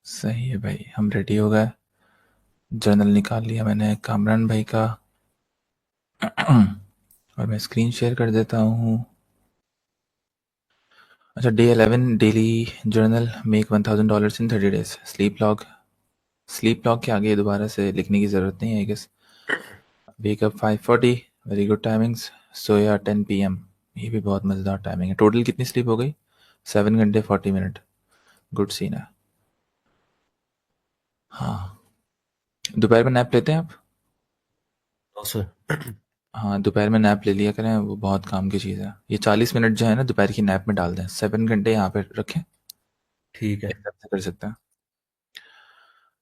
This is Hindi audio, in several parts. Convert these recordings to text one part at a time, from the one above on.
सही है भाई, हम रेडी हो गए। जर्नल निकाल लिया मैंने कामरान भाई का। और मैं स्क्रीन शेयर कर देता हूँ। अच्छा, day 11 daily journal, make $1000 in 30 days। Sleep log के आगे दोबारा से लिखने की ज़रूरत नहीं है I guess. Wake up 5:40, very good timings. सोया 10 PM, ये भी बहुत मज़ेदार टाइमिंग है। टोटल कितनी स्लीप हो गई? 7 घंटे 40 मिनट। गुड सीन है। हाँ, दोपहर में नैप लेते हैं आप? हाँ सर। हाँ, दोपहर में नैप ले लिया करें, वो बहुत काम की चीज़ है। ये 40 मिनट जो है ना दोपहर की नैप में डाल दें, 7 घंटे यहाँ पे रखें। ठीक है। एक तरफ से कर सकते हैं।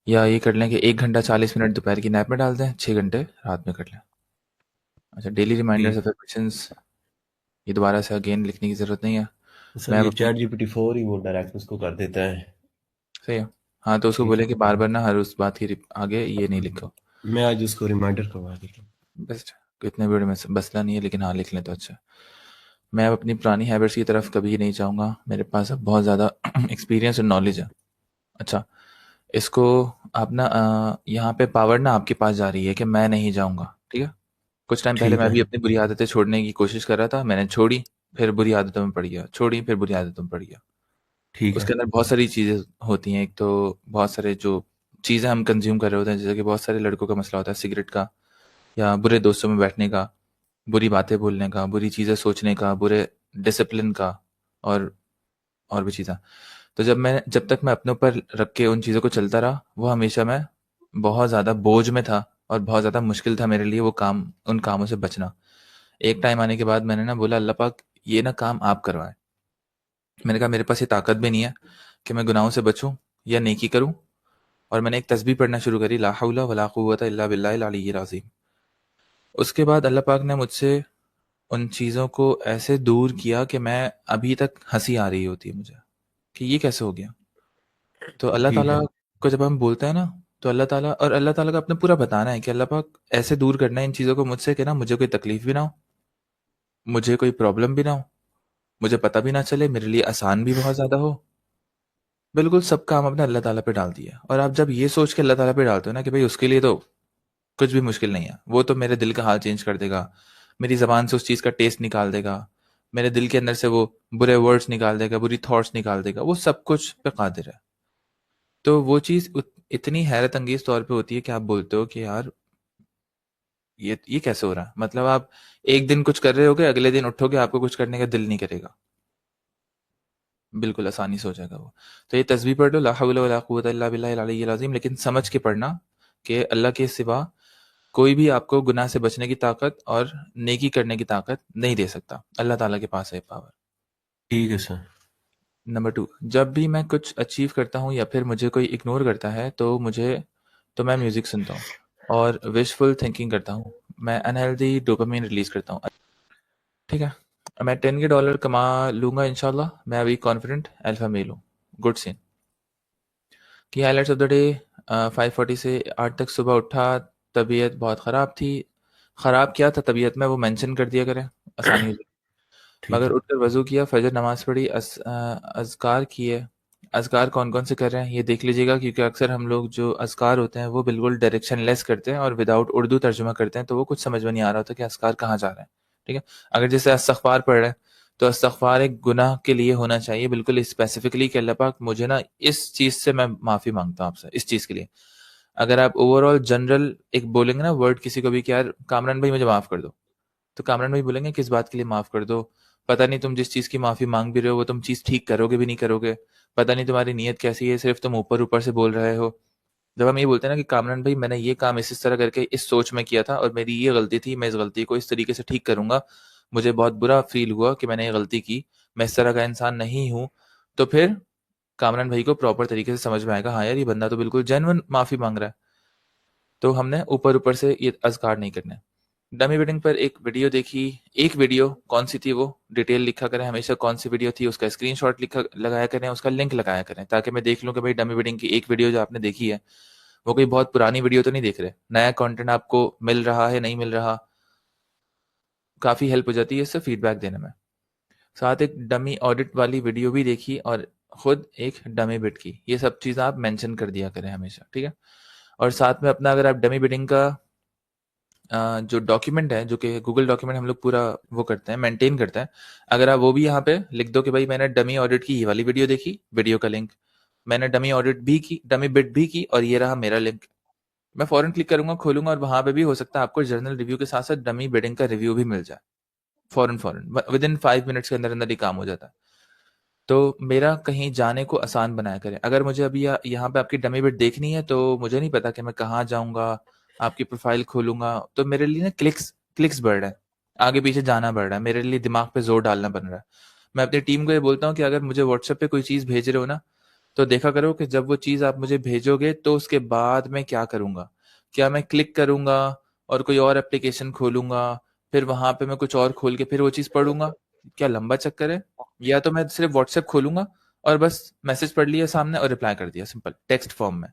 या ये कर लें कि 1 घंटा 40 मिनट दोपहर की नैप में डाल दें, 6 घंटे रात में कर लें। अच्छा, डेली रिमाइंडर्स ठीक। अफर्मेशंस, ये दोबारा से अगेन लिखने की ज़रूरत नहीं है। सर मैं अब ये अपनी, चैट GPT 4 ही वो डायरेक्ट उसको कर देता है। सही है। हाँ, तो उसको ठीक बोले है। कि बार बार ना हर उस बात की आगे ये नहीं लिखो। मैं आज उसको रिमाइंडर करवा देता हूँ। बेस्ट। इतने वीडियो में से बसला नहीं है, लेकिन हाँ लिख लें तो अच्छा है। मैं अब अपनी पुरानी हैबिट्स की तरफ कभी नहीं जाऊँगा, मेरे पास अब बहुत ज़्यादा एक्सपीरियंस और नॉलेज है। अच्छा, इसको आप ना यहाँ पे पावर ना आपके पास जा रही है कि मैं नहीं जाऊँगा, ठीक है? कुछ टाइम पहले ठीक मैं है। भी अपनी बुरी आदतें छोड़ने की कोशिश कर रहा था, मैंने छोड़ी, फिर बुरी आदतों में पड़ गया, छोड़ी फिर बुरी आदतों में पड़ गया। ठीक है। उसके अंदर बहुत सारी चीज़ें होती हैं। एक तो बहुत सारे जो चीज़ें हम कंज़्यूम कर रहे होते हैं, जैसे कि बहुत सारे लड़कों का मसला होता है सिगरेट का, या बुरे दोस्तों में बैठने का, बुरी बातें बोलने का, बुरी चीज़ें सोचने का, बुरे डिसिप्लिन का, और और भी चीज़ें। तो जब तक मैं अपने ऊपर रख के उन चीज़ों को चलता रहा, वो हमेशा मैं बहुत ज़्यादा बोझ में था, और बहुत ज़्यादा मुश्किल था मेरे लिए वो काम, उन कामों से बचना। एक टाइम आने के बाद मैंने ना बोला, अल्लाह पाक ये ना काम आप करवाएं। मैंने कहा मेरे पास ये ताकत भी नहीं है कि मैं गुनाहों से बचूं या नेकी करूं। और मैंने एक तस्बीह पढ़ना शुरू करी, ला हौला वला कुव्वता इल्ला बिल्लाहिल अलिय्यिल अज़ीम। उसके बाद अल्लाह पाक ने मुझसे उन चीज़ों को ऐसे दूर किया कि मैं अभी तक हंसी आ रही होती है मुझे कि ये कैसे हो गया। तो अल्लाह ठीक ताला है। को जब हम बोलते हैं ना, तो अल्लाह ताला का अपने पूरा बताना है कि अल्लाह पाक ऐसे दूर करना है इन चीज़ों को मुझसे कि ना मुझे कोई तकलीफ भी ना हो, मुझे कोई प्रॉब्लम भी ना हो, मुझे पता भी ना चले, मेरे लिए आसान भी बहुत ज़्यादा हो। बिल्कुल सब काम अपने अल्लाह ताला पे डाल दिया। और आप जब ये सोच के अल्लाह ताला पे डालते हो ना कि भाई उसके लिए तो कुछ भी मुश्किल नहीं है, वो तो मेरे दिल का हाल चेंज कर देगा, मेरी ज़बान से उस चीज़ का टेस्ट निकाल देगा, मेरे दिल के अंदर से वो बुरे वर्ड्स निकाल देगा, बुरी थॉट्स निकाल देगा, वो सब कुछ पे कादिर है। तो वो चीज़ इतनी हैरत अंगेज तौर पे होती है कि आप बोलते हो कि यार ये कैसे हो रहा है। मतलब आप एक दिन कुछ कर रहे होगे, अगले दिन उठोगे आपको कुछ करने का दिल नहीं करेगा, बिल्कुल आसानी से हो जाएगा वो। तो ये तस्बीह पढ़ लो, ला हौला वला कुव्वता इल्ला बिल्लाहिल अलिय्यिल अज़ीम, लेकिन समझ के पढ़ना कि अल्लाह के सिवा कोई भी आपको गुनाह से बचने की ताकत और नेकी करने की ताकत नहीं दे सकता। अल्लाह ताला के पास है पावर। ठीक है सर। नंबर 2, जब भी मैं कुछ अचीव करता हूँ या फिर मुझे कोई इग्नोर करता है, तो मैं म्यूज़िक सुनता हूँ और विशफुल थिंकिंग करता हूँ। मैं अनहेल्दी डोपामाइन रिलीज़ करता हूँ। ठीक है? मैं $10 कमा लूँगा इंशाल्लाह। मैं अभी कॉन्फिडेंट अल्फ़ा मेल हूँ। Good scene. Key highlights of the day, 5:40 से 8 तक सुबह उठा, तबीयत बहुत ख़राब थी। ख़राब क्या था तबीयत में वो मेंशन कर दिया करें, आसानी हो जाए। ठीक मगर है। उठकर वज़ू किया, फ़जर नमाज़ पढ़ी, अज़कार किए। अज़कार कौन-कौन से कर रहे हैं ये देख लीजिएगा, क्योंकि अक्सर हम लोग जो अज़कार होते हैं वो बिल्कुल डायरेक्शनलेस करते हैं और विदाउट उर्दू तर्जुमा करते हैं, तो वो कुछ समझ में नहीं आ रहा होता कि अज़कार कहाँ जा रहे हैं। ठीक है? अगर जैसे इस्तग़फ़ार पढ़ रहे हैं, तो इस्तग़फ़ार एक गुनाह के लिए होना चाहिए, बिल्कुल स्पेसिफिकली कि अल्लाह पाक मुझे ना इस चीज़ से मैं माफ़ी माँगता हूँ आपसे, इस चीज़ के लिए। अगर आप ओवरऑल जनरल एक बोलेंगे ना वर्ड किसी को भी कि यार कामरान भाई मुझे माफ़ कर दो, तो कामरान भाई बोलेंगे किस बात के लिए माफ़ कर दो? पता नहीं तुम जिस चीज़ की माफ़ी माँग भी रहे हो वो तुम चीज़ ठीक करोगे भी नहीं करोगे। पता नहीं तुम्हारी नीयत कैसी है, सिर्फ़ तुम ऊपर-ऊपर से बोल रहे हो। जब हम ये बोलते हैं ना कि कामरान भाई मैंने ये काम इस तरह करके इस सोच में किया था और मेरी ये गलती थी, मैं इस गलती को इस तरीके से ठीक करूँगा। मुझे बहुत बुरा फ़ील हुआ कि मैंने ये गलती की। मैं इस तरह का इंसान नहीं हूँ। तो फिर कामरान भाई को प्रॉपर तरीके से समझ में आएगा, हाँ यार ये बंदा तो बिल्कुल जेन्युइन माफ़ी माँग रहा है। तो हमने ऊपर-ऊपर से ये अज़कार नहीं करने। डमी वेडिंग पर एक वीडियो देखी, एक वीडियो कौन-सी थी वो डिटेल लिखा करें हमेशा, कौन-सी वीडियो थी उसका स्क्रीनशॉट लिखा लगाया करें, उसका लिंक लगाया करें, ताकि मैं देख लूँ कि भाई डमी वेडिंग की एक वीडियो जो आपने देखी है, वो कोई बहुत पुरानी वीडियो तो नहीं देख रहे। नया कंटेंट आपको मिल रहा है, नहीं मिल रहा, काफ़ी हेल्प हो जाती है इससे फीडबैक देने में। साथ एक डमी ऑडिट वाली वीडियो भी देखी और खुद एक डमी बिट की, ये सब चीज़ आप मेंशन कर दिया करें हमेशा, ठीक है। और साथ में अपना, अगर आप डमी बिडिंग का जो डॉक्यूमेंट है, जो कि गूगल डॉक्यूमेंट हम लोग पूरा वो करते हैं, मेंटेन करते हैं, अगर आप वो भी यहाँ पे लिख दो कि भाई मैंने डमी ऑडिट की ये वाली वीडियो देखी, वीडियो का लिंक, मैंने डमी ऑडिट भी की, डमी बिट भी की, और ये रहा मेरा लिंक। मैं फौरन क्लिक करूंगा, खोलूंगा, और वहां पे भी हो सकता है आपको जर्नल रिव्यू के साथ साथ डमी बिडिंग का रिव्यू भी मिल जाए। फौरन फौरन विद इन 5 मिनट्स के अंदर अंदर ही काम हो जाता है। तो मेरा कहीं जाने को आसान बनाया करें। अगर मुझे अभी यहाँ पे आपकी डमी बिट देखनी है तो मुझे नहीं पता कि मैं कहाँ जाऊंगा, आपकी प्रोफाइल खोलूंगा, तो मेरे लिए ना क्लिक्स क्लिक्स बढ़ रहा है, आगे पीछे जाना बढ़ रहा है, मेरे लिए दिमाग पे जोर डालना बन रहा है। मैं अपनी टीम को ये बोलता हूँ कि अगर मुझे व्हाट्सएप पे कोई चीज़ भेज रहे हो ना, तो देखा करो कि जब वो चीज़ आप मुझे भेजोगे तो उसके बाद मैं क्या करूंगा। क्या मैं क्लिक करूंगा और कोई और एप्लीकेशन खोलूंगा, फिर वहां पे मैं कुछ और खोल के फिर वो चीज़ पढ़ूंगा? क्या लंबा चक्कर है? या तो मैं सिर्फ व्हाट्सएप खोलूंगा और बस मैसेज पढ़ लिया सामने और रिप्लाई कर दिया सिंपल टेक्स्ट फॉर्म में।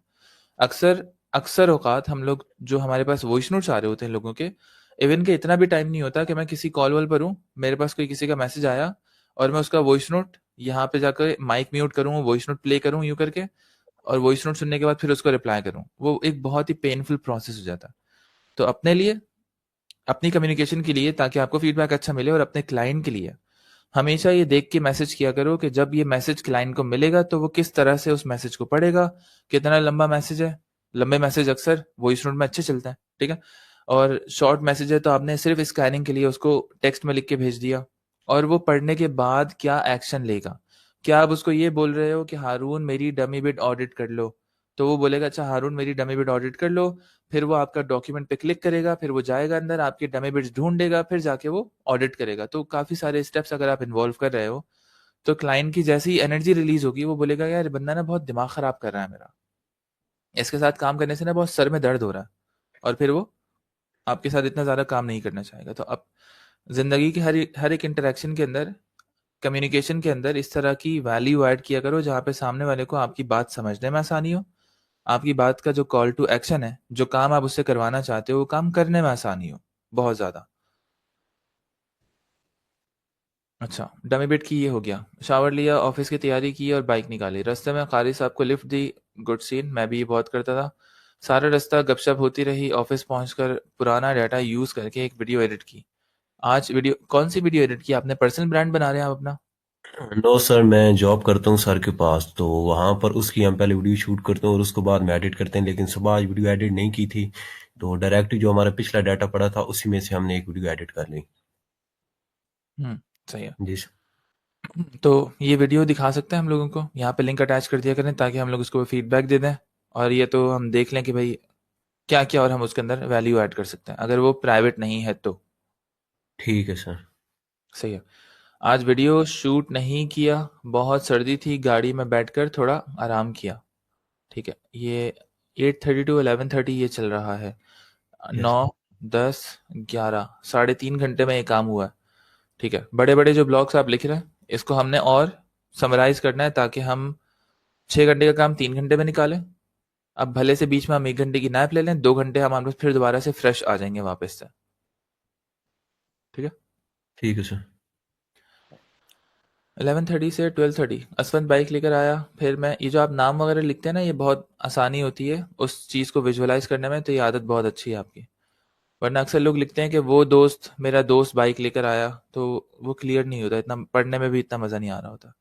अक्सर अक्सर औकात हम लोग, जो हमारे पास वॉइस नोट्स आ रहे होते हैं लोगों के, इवन के इतना भी टाइम नहीं होता कि मैं किसी कॉल वॉल पर हूँ, मेरे पास कोई किसी का मैसेज आया और मैं उसका वॉइस नोट यहाँ पे जाकर माइक म्यूट करूँ, वॉइस नोट प्ले करूँ यूं करके, और वॉइस नोट सुनने के बाद फिर उसको रिप्लाई करूँ, वो एक बहुत ही पेनफुल प्रोसेस हो जाता है। तो अपने लिए, अपनी कम्युनिकेशन के लिए, ताकि आपको फीडबैक अच्छा मिले, और अपने क्लाइंट के लिए हमेशा ये देख के मैसेज किया करो कि जब ये मैसेज क्लाइंट को मिलेगा तो वो किस तरह से उस मैसेज को पढ़ेगा, कितना लंबा मैसेज है। लंबे मैसेज अक्सर वॉइस नोट में अच्छे चलते हैं, ठीक है। और शॉर्ट मैसेज है तो आपने सिर्फ स्कैनिंग के लिए उसको टेक्स्ट में लिख के भेज दिया, और वो पढ़ने के बाद क्या एक्शन लेगा। क्या आप उसको ये बोल रहे हो कि हारून मेरी डमी बिट ऑडिट कर लो, तो वो बोलेगा अच्छा हारून मेरी डमी बिट ऑडिट कर लो, फिर वो आपका डॉक्यूमेंट पे क्लिक करेगा, फिर वो जाएगा अंदर आपके डमी बिट्स ढूंढेगा, फिर जाके वो ऑडिट करेगा। तो काफी सारे स्टेप्स अगर आप इन्वॉल्व कर रहे हो, तो क्लाइंट की जैसी ही एनर्जी रिलीज होगी वो बोलेगा यार बंदा ना बहुत दिमाग खराब कर रहा है मेरा, इसके साथ काम करने से ना बहुत सर में दर्द हो रहा है, और फिर वो आपके साथ इतना ज्यादा काम नहीं करना चाहेगा। तो अब जिंदगी के हर एक इंटरेक्शन के अंदर, कम्युनिकेशन के अंदर इस तरह की वैल्यू ऐड किया करो जहाँ पे सामने वाले को आपकी बात समझने में आसानी हो, आपकी बात का जो कॉल टू एक्शन है, जो काम आप उससे करवाना चाहते हो, वो काम करने में आसानी हो बहुत ज्यादा। अच्छा, डमी बिट की ये हो गया, शावर लिया, ऑफिस की तैयारी की और बाइक निकाली, रास्ते में कारी साहब को लिफ्ट दी। गुड सीन, मैं भी ये बहुत करता था। सारा रास्ता गपशप होती रही, ऑफिस पहुंचकर पुराना डाटा यूज करके एक वीडियो एडिट की। आज वीडियो, कौन सी वीडियो एडिट की आपने? पर्सनल ब्रांड बना रहे हैं आप अपना? नो सर, मैं जॉब करता हूँ सर के पास, तो वहाँ पर उसकी हम पहले वीडियो शूट करते हैं और उसको बाद में एडिट करते हैं। लेकिन सुबह आज वीडियो एडिट नहीं की थी, तो डायरेक्ट जो हमारा पिछला डाटा पड़ा था उसी में से हमने एक वीडियो एडिट कर ली। सही है। जी सर। तो ये वीडियो दिखा सकते हैं हम लोगों को, यहाँ पे लिंक अटैच कर दिया करें ताकि हम लोग उसको फीडबैक दे दें, और ये तो हम देख लें कि भाई क्या क्या और हम उसके अंदर वैल्यू ऐड कर सकते हैं, अगर वो प्राइवेट नहीं है तो। ठीक है सर। सही है। आज वीडियो शूट नहीं किया, बहुत सर्दी थी, गाड़ी में बैठकर थोड़ा आराम किया। ठीक है, ये 8:30 to 11:30 ये चल रहा है। यस। 9, 10, 11, साढ़े 3 घंटे में ये काम हुआ है। ठीक है, बड़े बड़े जो ब्लॉक्स आप लिख रहे हैं इसको हमने और समराइज करना है ताकि हम 6 घंटे का काम 3 घंटे में निकालें। अब भले से बीच में हम 1 घंटे की नैप ले लें, 2 घंटे हमारे पास फिर दोबारा से फ्रेश आ जाएंगे वापस से। ठीक है। ठीक है सर। 11:30 से 12:30 असफन बाइक लेकर आया। फिर मैं, ये जो आप नाम वगैरह लिखते हैं ना, ये बहुत आसानी होती है उस चीज़ को विजुअलाइज करने में, तो ये आदत बहुत अच्छी है आपकी। वरना अक्सर लोग लिखते हैं कि वो दोस्त, मेरा दोस्त बाइक लेकर आया, तो वो क्लियर नहीं होता, इतना पढ़ने में भी इतना मज़ा नहीं आ रहा होता।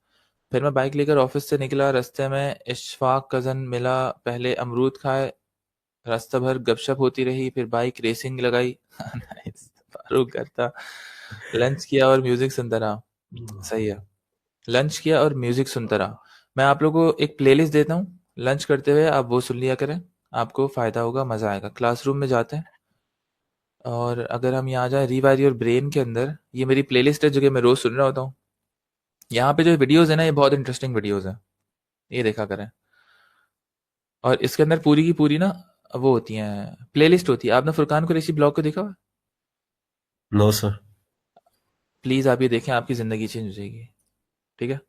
फिर मैं बाइक लेकर ऑफिस से निकला, रास्ते में इशफाक कज़न मिला, पहले अमरूद खाए, रास्ता भर गपशप होती रही, फिर बाइक रेसिंग लगाई। नाइस, फारूक करता। लंच किया और म्यूजिक सुनता रहा। सही है। लंच किया और म्यूजिक सुनता रहा। मैं आप लोगों को एक प्लेलिस्ट देता हूँ, लंच करते हुए आप वो सुन लिया करें, आपको फायदा होगा, मजा आएगा। क्लासरूम में जाते हैं, और अगर हम यहाँ जाए रिवायर योर ब्रेन के अंदर, ये मेरी प्लेलिस्ट है जो कि मैं रोज सुन रहा होता हूँ। यहाँ पे जो वीडियोस है ना, ये बहुत इंटरेस्टिंग वीडियोस है, ये देखा करें। और इसके अंदर पूरी की पूरी ना वो होती हैं, प्लेलिस्ट होती है। आपने फुरकान कुरैशी ब्लॉग को देखा हुआ? No sir. प्लीज आप ये देखें, आपकी जिंदगी चेंज हो जाएगी। ठीक है।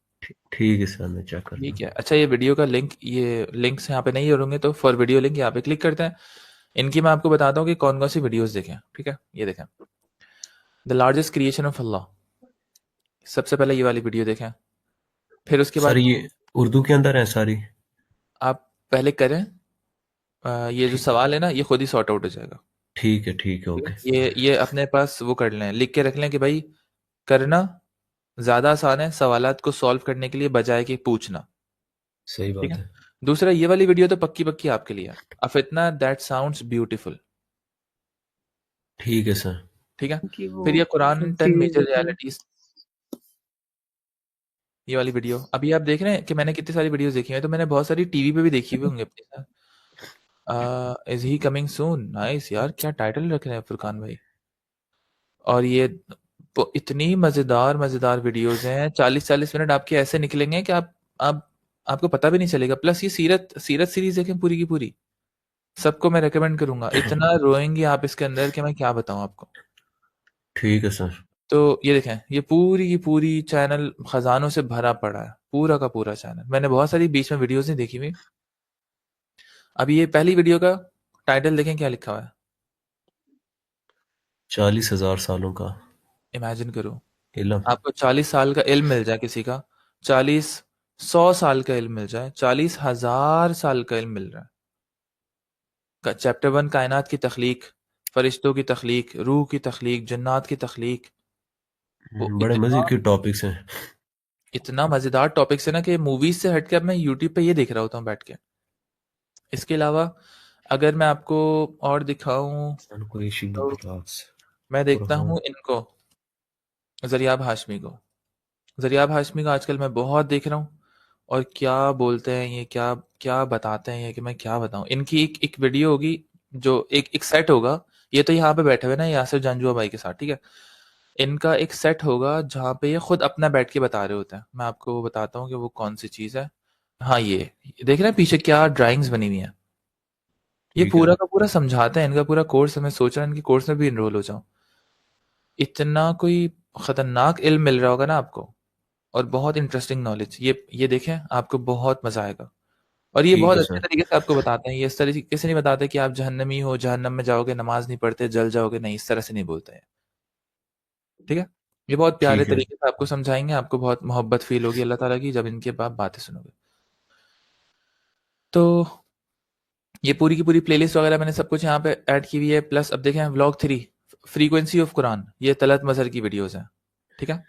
ठीक है सर, मैं चेक करता ठीक हूँ। है, अच्छा, ये वीडियो का लिंक, ये लिंक्स यहाँ पे नहीं होंगे, तो फॉर वीडियो लिंक यहाँ पे क्लिक करते हैं। इनकी मैं आपको बताता हूँ कि कौन कौन सी वीडियोस देखें। ठीक है, ये देखें, द लार्जेस्ट क्रिएशन ऑफ अल्लाह, सबसे पहले ये वाली वीडियो देखें। फिर उसके सर बाद ये उर्दू के अंदर है सारी? आप पहले करें, ये जो ठीक सवाल है ना ये खुद ही सॉर्ट आउट हो जाएगा। ठीक है, ठीक ओके। है, ये अपने पास वो कर लें, लिख के रख लें कि भाई करना ज्यादा आसान है सवालात को सॉल्व करने के लिए बजाय कि पूछना। सही ठीक बात है। है। दूसरा, ये वाली वीडियो तो पक्की पक्की आपके लिए है। अफितना दैट साउंड्स ब्यूटीफुल। ठीक है सर। ठीक है। कि वो फिर ये कुरान 10 सीरीज मेजर देखी है। रियलिटीज, ये वाली वीडियो अभी आप देख रहे हैं कि मैंने कितनी सारी वीडियोस देखी हैं, तो मैंने बहुत सारी टीवी पे भी देखी हुई होंगी अपने साथ। Is he coming soon, nice यार, क्या टाइटल रख रहे हैं फुरकान भाई। और ये इतनी मजेदार मजेदार वीडियोस हैं, 40-40 मिनट आपके ऐसे निकलेंगे कि आप आपको पता भी नहीं चलेगा। प्लस ये सीरत सीरत सीरीज देखें पूरी की पूरी, सबको मैं रेकमेंड करूंगा। इतना रोएंगे आप इसके अंदर कि मैं क्या बताऊं आपको। ठीक है सर। तो ये देखें, ये पूरी की पूरी चैनल खजानों से भरा पड़ा है, पूरा का पूरा चैनल। मैंने बहुत सारी बीच में वीडियोस नहीं देखी हुई। अभी ये पहली वीडियो का टाइटल देखें क्या लिखा हुआ है। 40,000 सालों का इमेजिन करो, इल्म। आपको 40 साल का इल्म मिल जाए किसी का, 40 100 साल का इल्म मिल जाए, 40,000 साल का इल्म मिल रहा है। चैप्टर 1 कायनात की तख्लीक, फरिश्तों की तख्लीक, रूह की तख्लीक, जन्नात की तख्लीक। वो बड़े इतना मजे के टॉपिक्स हैं। इतना मजेदार टॉपिक्स है ना कि मूवीज से हटके अब मैं यूट्यूब पे ये देख रहा होता हूँ बैठ के। इसके अलावा अगर मैं आपको और दिखाऊं कुरैशी तो ब्लॉग्स। मैं देखता फरहान। हूँ इनको, जरियाब हाशमी को। जरियाब हाशमी का आजकल मैं बहुत देख रहा हूँ। और क्या बोलते हैं ये, क्या क्या बताते हैं ये, कि मैं क्या बताऊं। इनकी एक एक वीडियो होगी, जो एक एक सेट होगा। ये तो यहाँ पे बैठे हुए ना यासिर जानजुआ भाई के साथ, ठीक है। इनका एक सेट होगा जहाँ पे ये खुद अपना बैठ के बता रहे होते हैं। मैं आपको बताता हूँ कि वो कौन सी चीज़ है। हाँ, ये देख रहे हैं पीछे क्या ड्राइंग्स बनी हुई हैं। ये ठीक है। पूरा का पूरा समझाते हैं, इनका पूरा कोर्स है। मैं सोच रहा हूँ इनके कोर्स में भी इनरोल हो जाऊं। इतना कोई खतरनाक इल्म मिल रहा होगा ना आपको, और बहुत इंटरेस्टिंग नॉलेज। ये देखें, आपको बहुत मजा आएगा। और ये ठीक बहुत है अच्छे सर। तरीके से आपको बताते हैं। ये इस तरीके से नहीं बताते कि आप जहन्नमी हो, जहन्नम में जाओगे, नमाज नहीं पढ़ते जल जाओगे, नहीं, इस तरह से नहीं बोलते हैं। ठीक है। ये बहुत प्यारे ठीक है। तरीके से आपको समझाएंगे, आपको बहुत मोहब्बत फील होगी अल्लाह ताला की जब इनके आप बातें सुनोगे। तो ये पूरी की पूरी प्लेलिस्ट वगैरह मैंने सब कुछ यहाँ पे ऐड की हुई है। प्लस अब देखें व्लॉग 3, फ्रीक्वेंसी ऑफ कुरान, ये तलत मजहर की वीडियोस हैं। ठीक है।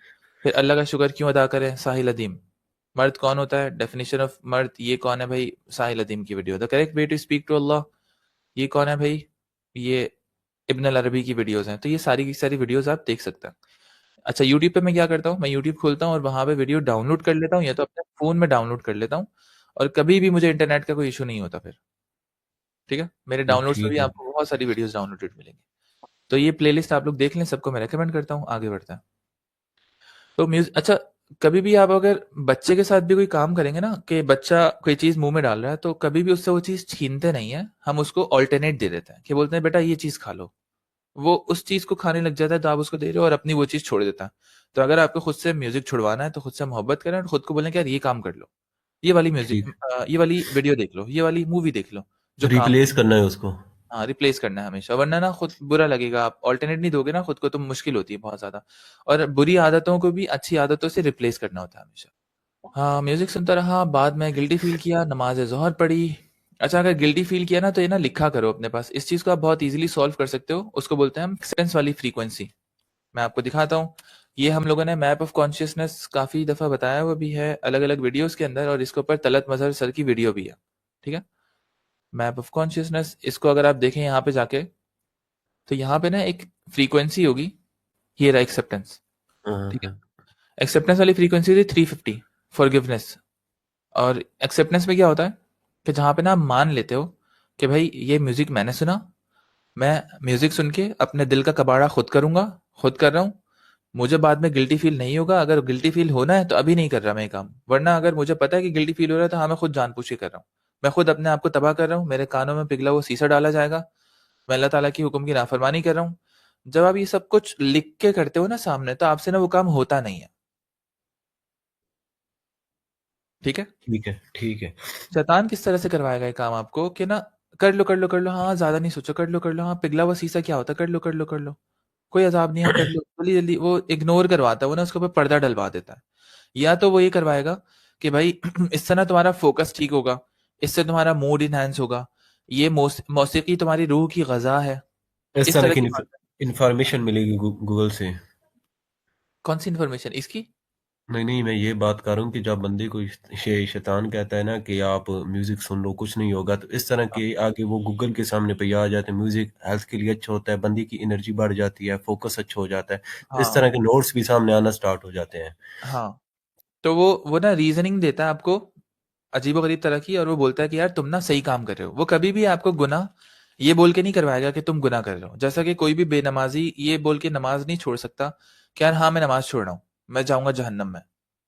फिर अल्लाह का शुक्र क्यों अदा करें, साहिल अदीम। मर्द कौन होता है, डेफिनेशन ऑफ मर्द, ये कौन है भाई, साहिल अदीम की video. The correct way to speak to Allah, ये कौन है भाई, ये इब्न अल अरबी की वीडियोस हैं। तो ये सारी की सारी वीडियोस आप देख सकते हैं। अच्छा, यूट्यूब पे मैं क्या करता हूँ, मैं यूट्यूब खोलता हूँ और वहां पे वीडियो डाउनलोड कर लेता हूँ, या तो अपने फोन में डाउनलोड कर लेता हूँ। और कभी भी मुझे इंटरनेट का कोई इशू नहीं होता फिर। ठीक है। मेरे डाउनलोड्स में भी ठीक है। आपको बहुत सारी वीडियोस डाउनलोडेड मिलेंगी। तो ये प्लेलिस्ट आप लोग देख लें, सबको मैं रेकमेंड करता हूँ। आगे बढ़ते हैं। तो म्यूजिक, अच्छा, कभी भी आप अगर बच्चे के साथ भी कोई काम करेंगे ना, कि बच्चा कोई चीज मुंह में डाल रहा है, तो कभी भी उससे वो चीज छीनते नहीं है, हम उसको ऑल्टरनेट दे देते हैं। कि बोलते हैं बेटा ये चीज खा लो। वो उस चीज को खाने लग जाता है, तो आप उसको दे रहे हो और अपनी वो चीज छोड़ देता है। तो अगर आपको खुद से म्यूजिक छुड़वाना है तो खुद से मोहब्बत करें और खुद को बोलें कि यार ये काम कर लो, ये वाली म्यूजिक, ठीक। ये वाली वीडियो देख लो, ये वाली मूवी देख लो, जो काम। रिप्लेस करना है उसको। हाँ, रिप्लेस करना है हमेशा, वरना ना खुद बुरा लगेगा। आप ऑल्टरनेट नहीं दोगे ना खुद को, तो मुश्किल होती है बहुत ज्यादा। और बुरी आदतों को भी अच्छी आदतों से रिप्लेस करना होता है हमेशा। हाँ, म्यूजिक सुनता रहा, बाद में गिल्टी फील किया, नमाज ज़ोहर पढ़ी। अच्छा, अगर गिल्टी फील किया ना, तो ये ना लिखा करो अपने पास। इस चीज को आप बहुत इजीली सॉल्व कर सकते हो। उसको बोलते हैं हम एक्सेप्टेंस वाली फ्रीक्वेंसी। मैं आपको दिखाता हूँ। ये हम लोगों ने मैप ऑफ कॉन्शियसनेस काफी दफा बताया हुआ भी है अलग अलग वीडियोस के अंदर, और इसके ऊपर तलत मजहर सर की वीडियो भी है। ठीक है। मैप ऑफ कॉन्शियसनेस, इसको अगर आप देखें यहाँ पे जाके, तो यहाँ पे ना एक फ्रीक्वेंसी होगी, ये रहा एक्सेप्टेंस। हाँ, ठीक है। हाँ। एक्सेप्टेंस वाली फ्रीक्वेंसी होती है 350, फॉरगिवनेस। और एक्सेप्टेंस में क्या होता है कि जहाँ पे ना आप मान लेते हो कि भाई ये म्यूजिक मैंने सुना, मैं म्यूजिक सुन के अपने दिल का कबाड़ा खुद करूंगा, खुद कर रहा हूँ। मुझे बाद में गिल्टी फील नहीं होगा। अगर गिल्टी फील होना है तो अभी नहीं कर रहा मैं ये काम, वरना अगर मुझे पता है कि गिल्टी फील हो रहा है तो हाँ, मैं खुद जानबूझ के कर रहा हूँ। मैं खुद अपने आप को तबाह कर रहा हूँ, मेरे कानों में पिघला हुआ शीशा डाला जाएगा, मैं अल्लाह ताला की हुक्म की नाफरमानी कर रहा हूँ। जब आप ये सब कुछ लिख के करते हो ना सामने, तो आपसे ना वो काम होता नहीं है। ठीक है। ठीक है। ठीक है। शैतान किस तरह से करवाएगा ये काम आपको, कि ना कर लो कर लो कर लो, हाँ ज्यादा नहीं सोचो, कर लो, हाँ पिघला हुआ शीशा क्या होता है, कर लो कर लो कर लो, कोई अजाब नहीं है, कर लो जल्दी जल्दी। वो इग्नोर करवाता है, वो ना उसके ऊपर पर्दा डलवा देता है। या तो वो ये करवाएगा कि भाई इससे ना तुम्हारा फोकस ठीक होगा, इससे तुम्हारा मूड इनहैंस होगा, ये मौसीकी तुम्हारी रूह की गज़ा है, इस इस तरह तरह की की बात। इंफॉर्मेशन मिलेगी गूगल से। कौन सी इन्फॉर्मेशन इसकी? नहीं नहीं, मैं ये बात कर रहा हूँ कि जब बंदे को शैतान कहता है ना कि आप म्यूजिक सुन लो कुछ नहीं होगा, तो इस तरह हाँ, के आगे वो गूगल के सामने पे आ जाते हैं। म्यूजिक हेल्थ के लिए अच्छा होता है, बंदे की एनर्जी बढ़ जाती है, फोकस अच्छा हो जाता है। इस हाँ, तरह के नोट्स भी सामने आना स्टार्ट हो जाते हैं। हाँ। तो वो ना रीजनिंग देता है आपको अजीबो-गरीब तरह की, और वो बोलता है कि यार तुम ना सही काम कर रहे हो। वो कभी भी आपको गुनाह ये बोल के नहीं करवाएगा कि तुम गुनाह कर रहे हो। जैसा कि कोई भी बेनमाज़ी ये बोल के नमाज़ नहीं छोड़ सकता कि यार हाँ, मैं नमाज़ छोड़ रहा हूँ, मैं जाऊँगा जहन्नम में।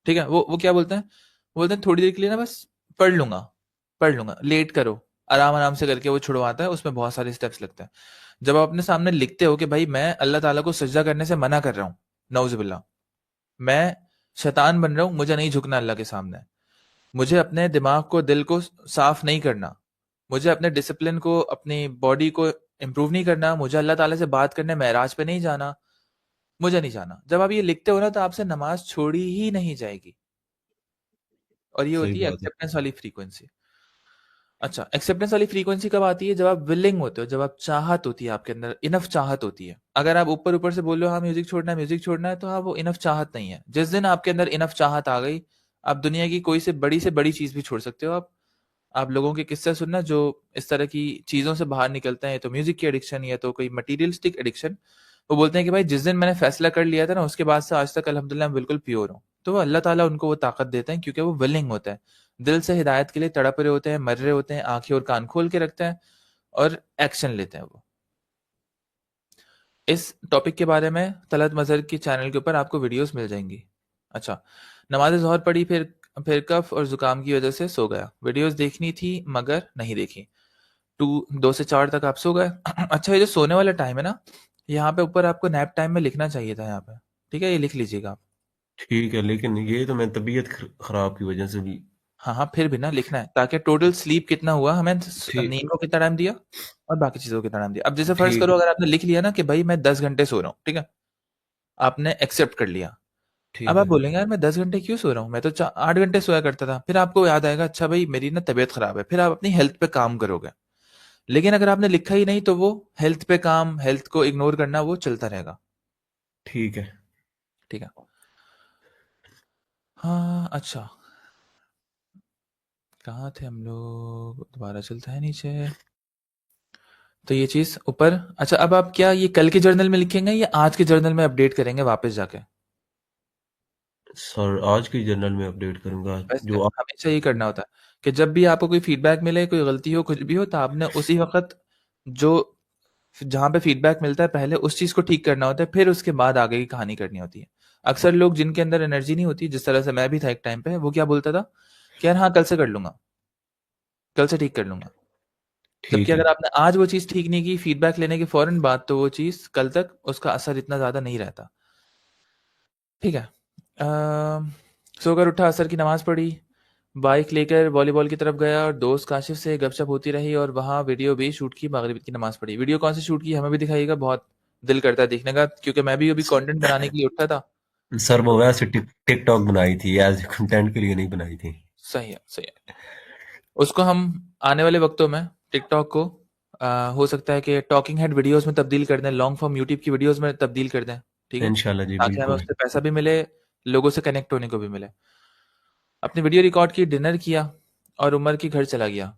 ठीक है? वो क्या बोलते हैं? बोलते हैं थोड़ी देर के लिए ना बस पढ़ लूँगा, लेट करो, आराम-आराम से करके वो छुड़वाता है, उसमें बहुत सारे स्टेप्स लगते हैं। जब आप अपने सामने लिखते हो कि भाई मैं अल्लाह ताला को सजदा करने से मना कर रहा हूँ, नाउज़ुबिल्लाह, मैं शैतान बन रहा हूँ, मुझे नहीं झुकना अल्लाह के सामने। मुझे अपने दिमाग को, दिल को साफ नहीं करना, मुझे अपने डिसिप्लिन को, अपनी बॉडी को इम्प्रूव नहीं करना, मुझे अल्लाह ताला से बात करने मेराज पे नहीं जाना, मुझे नहीं जाना। जब आप ये लिखते हो ना तो आपसे नमाज छोड़ी ही नहीं जाएगी, और ये सही होती है बात है। एक्सेप्टेंस वाली फ्रीक्वेंसी। अच्छा, एक्सेप्टेंस वाली फ्रीक्वेंसी कब आती है? जब आप विलिंग होते हो, जब आप चाहत होती है आपके अंदर, इनफ चाहत होती है। अगर आप ऊपर ऊपर से बोल रहे हो हाँ म्यूजिक छोड़ना है, तो हाँ वो इनफ चाहत नहीं है। जिस दिन आपके अंदर इनफ चाहत आ गई, आप दुनिया की कोई से बड़ी चीज भी छोड़ सकते हो। आप लोगों के किस्से सुनना जो इस तरह की चीज़ों से बाहर निकलते हैं, या तो म्यूज़िक की एडिक्शन या तो कोई मटीरियलिस्टिक एडिक्शन। वो बोलते हैं कि भाई जिस दिन मैंने फैसला कर लिया था ना, उसके बाद से आज तक अल्हम्दुलिल्लाह मैं बिल्कुल प्योर हूँ। तो वो अल्लाह ताला उनको वो ताकत देते हैं, क्योंकि वो विलिंग होता है। दिल से हिदायत के लिए तड़प रहे होते हैं, मर रहे होते हैं, आँखें और कान खोल के रखते हैं और एक्शन लेते हैं वो। इस टॉपिक के बारे में तलत मज़हर के चैनल के ऊपर आपको वीडियोज़ मिल जाएँगी। अच्छा, नमाज़ ज़ोहर पढ़ी, फिर कफ़ और ज़ुकाम की वज़ह से सो गया। वीडियोज़ देखनी थी मगर नहीं देखी। 2 से 4 तक आप सो गए। अच्छा, ये जो सोने वाला टाइम है ना, यहाँ पे ऊपर आपको नैप टाइम में लिखना चाहिए था यहाँ पे। ठीक है? ये लिख लीजिएगा आप। ठीक है, लेकिन ये तो मैं तबीयत खराब की वजह से भी। हाँ, हाँ, फिर भी ना लिखना है, ताकि टोटल स्लीप कितना हुआ, हमें ठीक। नींद को कितना टाइम दिया और बाकी चीज़ों को कितना टाइम दिया। अब जैसे फ़र्ज़ ठीक करो है। अगर आपने लिख लिया ना कि भाई मैं 10 घंटे सो रहा हूँ, ठीक है? आपने एक्सेप्ट कर लिया। अब ठीक आप है। बोलेंगे यार मैं 10 घंटे क्यों सो रहा हूँ? मैं तो चा 8 घंटे सोया करता था। फिर आपको याद आएगा अच्छा भाई मेरी ना तबीयत ख़राब है, फिर आप अपनी हेल्थ पे काम करोगे। लेकिन अगर आपने लिखा ही नहीं तो वो हेल्थ पे काम, हेल्थ को इग्नोर करना वो चलता रहेगा। ठीक है। ठीक है? हाँ, अच्छा, कहाँ थे हम लोग? दोबारा चलते हैं नीचे। तो ये चीज़ ऊपर। अच्छा, अब आप क्या ये कल के जर्नल में लिखेंगे या आज के जर्नल में अपडेट करेंगे वापस जाके? सर आज की जर्नल में अपडेट करूंगा वैसे जो आप। हमेशा यही करना होता है कि जब भी आपको कोई फीडबैक मिले, कोई गलती हो, कुछ भी हो, तो आपने उसी वक़्त जो जहाँ पे फीडबैक मिलता है पहले उस चीज़ को ठीक करना होता है, फिर उसके बाद आगे की कहानी करनी होती है। अक्सर लोग जिनके अंदर एनर्जी नहीं होती, जिस तरह से मैं भी था एक टाइम पे, वो क्या बोलता था कि यार हाँ, कल से कर लूँगा, कल से ठीक कर लूँगा। जबकि ठीक है। अगर आपने आज वो चीज़ ठीक नहीं की फीडबैक लेने के फ़ौरन बाद, तो वो चीज़ कल तक उसका असर इतना ज़्यादा नहीं रहता। ठीक है? सोकर उठा, असर की नमाज़ पढ़ी, बाइक लेकर वॉलीबॉल की तरफ गया और दोस्त काशिफ से गपशप होती रही, और वहाँ वीडियो भी शूट की, मगरिब की नमाज़ पढ़ी। वीडियो कौन सी शूट की हमें भी दिखाइएगा, बहुत दिल करता है देखने का, क्योंकि मैं भी अभी कंटेंट बनाने के लिए उठा था। सर वो वैसे टिकटॉक बनाई थी, एज कंटेंट के लिए नहीं बनाई थी। सही है, सही है। उसको हम आने वाले वक्तों में टिकटॉक को हो सकता है कि टॉकिंग हेड वीडियोस में तब्दील कर दें, लॉन्ग फॉर्म यूट्यूब की वीडियोस में तब्दील कर दें। ठीक है? इंशाल्लाह जी, ताकि हमें बिल्कुल। उससे पैसा भी मिले, लोगों से कनेक्ट होने को भी मिले। अपनी वीडियो रिकॉर्ड की, डिनर किया और उमर के घर चला गया।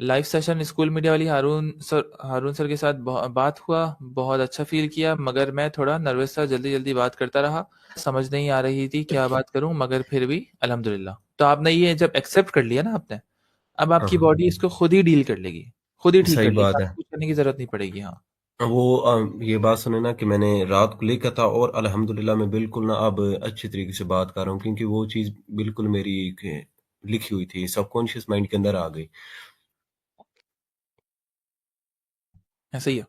लाइव सेशन स्कूल मीडिया वाली हारून सर के साथ बात हुआ, बहुत अच्छा फील किया, मगर मैं थोड़ा नर्वस था, जल्दी जल्दी बात करता रहा, समझ नहीं आ रही थी क्या बात करूं, मगर फिर भी अल्हम्दुलिल्लाह। तो आपने ये जब एक्सेप्ट कर लिया ना आपने, अब आपकी हाँ, बॉडी इसको खुद ही डील कर लेगी, खुद ही ठीक सही कर लेगी, बात है। आपको कुछ करने की जरूरत नहीं पड़ेगी। हाँ, वो ये बात सुने ना कि मैंने रात को लिखा था और अल्हम्दुलिल्लाह मैं बिल्कुल ना अब अच्छी तरीके से बात कर रहा हूँ, क्योंकि वो चीज़ बिल्कुल मेरी लिखी हुई थी, सबकॉन्शियस माइंड के अंदर आ गई। ऐसे ही है,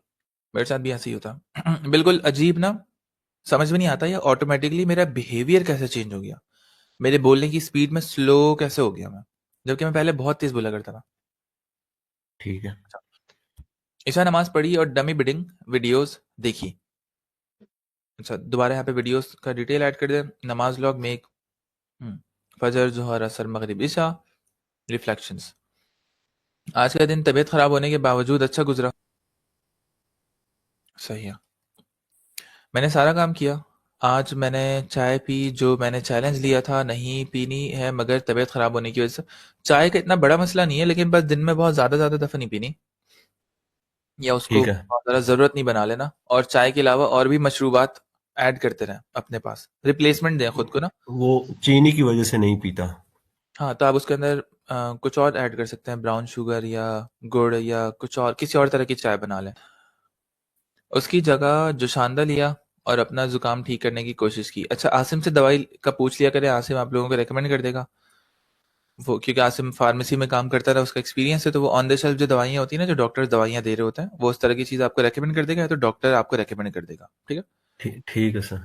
मेरे साथ भी ऐसे ही होता है। बिल्कुल अजीब ना, समझ में नहीं आता या ऑटोमेटिकली मेरा बिहेवियर कैसे चेंज हो गया, मेरे बोलने की स्पीड में स्लो कैसे हो गया मैं, जबकि मैं पहले बहुत तेज बोला करता था। ठीक है। ईशा नमाज पढ़ी और डमी बिडिंग वीडियोस देखी। अच्छा, दोबारा यहाँ पे वीडियोस का डिटेल ऐड कर दे, नमाज लॉग मेक फजर, जोहर, असर, मगरिब, इशा। रिफ्लेक्शंस। आज का दिन तबीयत खराब होने के बावजूद अच्छा गुजरा। सही है। मैंने सारा काम किया। आज मैंने चाय पी, जो मैंने चैलेंज लिया था नहीं पीनी है, मगर तबीयत खराब होने की वजह से। चाय का इतना बड़ा मसला नहीं है, लेकिन बस दिन में बहुत ज्यादा ज्यादा दफा नहीं पीनी, या उसको ठीक है। बहुत ज्यादा जरूरत नहीं बना लेना। और चाय के अलावा और भी मशरूबात ऐड करते रहें अपने पास, रिप्लेसमेंट दें खुद को ना। वो चीनी की वजह से नहीं पीता। हाँ, तो आप उसके अंदर कुछ और ऐड कर सकते हैं, ब्राउन शुगर या गुड़, या कुछ और किसी और तरह की चाय बना लें। उसकी जगह जोशांदा लिया और अपना जुकाम ठीक करने की कोशिश की। अच्छा, आसिम से दवाई का पूछ लिया करें, आसिम आप लोगों को रेकमेंड कर देगा। वो क्योंकि आसिम फार्मेसी में काम करता रहा, उसका एक्सपीरियंस है, तो वो ऑन द शेल्फ जो दवाइयाँ होती है ना, जो डॉक्टर दवाइयाँ दे रहे होते हैं, वो उस तरह की चीज़ आपको रेकमेंड कर देगा, या तो डॉक्टर आपको रेकमेंड कर देगा। ठीक है। ठीक है सर।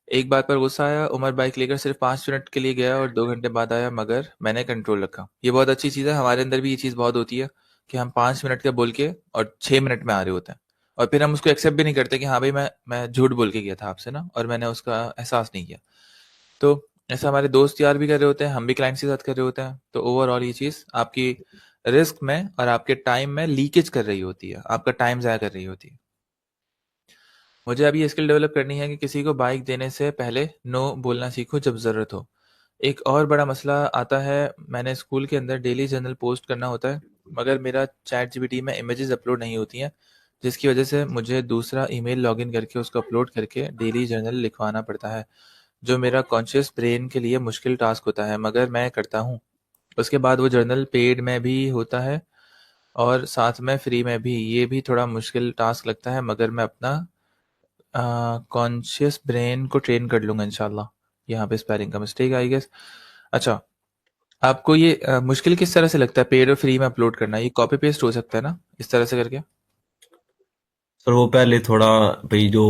एक बात पर गुस्सा आया, उमर बाइक लेकर सिर्फ 5 मिनट के लिए गया और 2 घंटे बाद आया, मगर मैंने कंट्रोल रखा। ये बहुत अच्छी चीज़ है, हमारे अंदर भी ये चीज़ बहुत होती है कि हम 5 मिनट का बोल के और 6 मिनट में आ रहे होते हैं, और फिर हम उसको एक्सेप्ट भी नहीं करते कि हाँ भाई मैं झूठ बोल के गया था आपसे ना, और मैंने उसका एहसास नहीं किया। तो ऐसा हमारे दोस्त यार भी कर रहे होते हैं, हम भी क्लाइंट्स के साथ कर रहे होते हैं, तो ओवरऑल ये चीज़ आपकी रिस्क में और आपके टाइम में लीकेज कर रही होती है, आपका टाइम ज़ाया कर रही होती है। मुझे अभी ये स्किल डेवलप करनी है कि किसी को बाइक देने से पहले नो बोलना सीखूं जब ज़रूरत हो। एक और बड़ा मसला आता है, मैंने स्कूल के अंदर डेली जर्नल पोस्ट करना होता है, मगर मेरा चैट जीपीटी में इमेजेस अपलोड नहीं होती हैं, जिसकी वजह से मुझे दूसरा ईमेल लॉगिन करके उसको अपलोड करके डेली जर्नल लिखवाना पड़ता है, जो मेरा कॉन्शियस ब्रेन के लिए मुश्किल टास्क होता है, मगर मैं करता हूँ। उसके बाद वो जर्नल पेड में भी होता है और साथ में फ्री में भी, ये भी थोड़ा मुश्किल टास्क लगता है, मगर मैं अपना कॉन्शियस ब्रेन को ट्रेन कर लूंगा इंशाल्लाह। यहाँ पे स्पेलिंग का मिस्टेक आई गेस। अच्छा, आपको ये मुश्किल किस तरह से लगता है पेड और फ्री में अपलोड करना? ये कॉपी पेस्ट हो सकता है ना इस तरह से करके? सर वो पहले थोड़ा भाई जो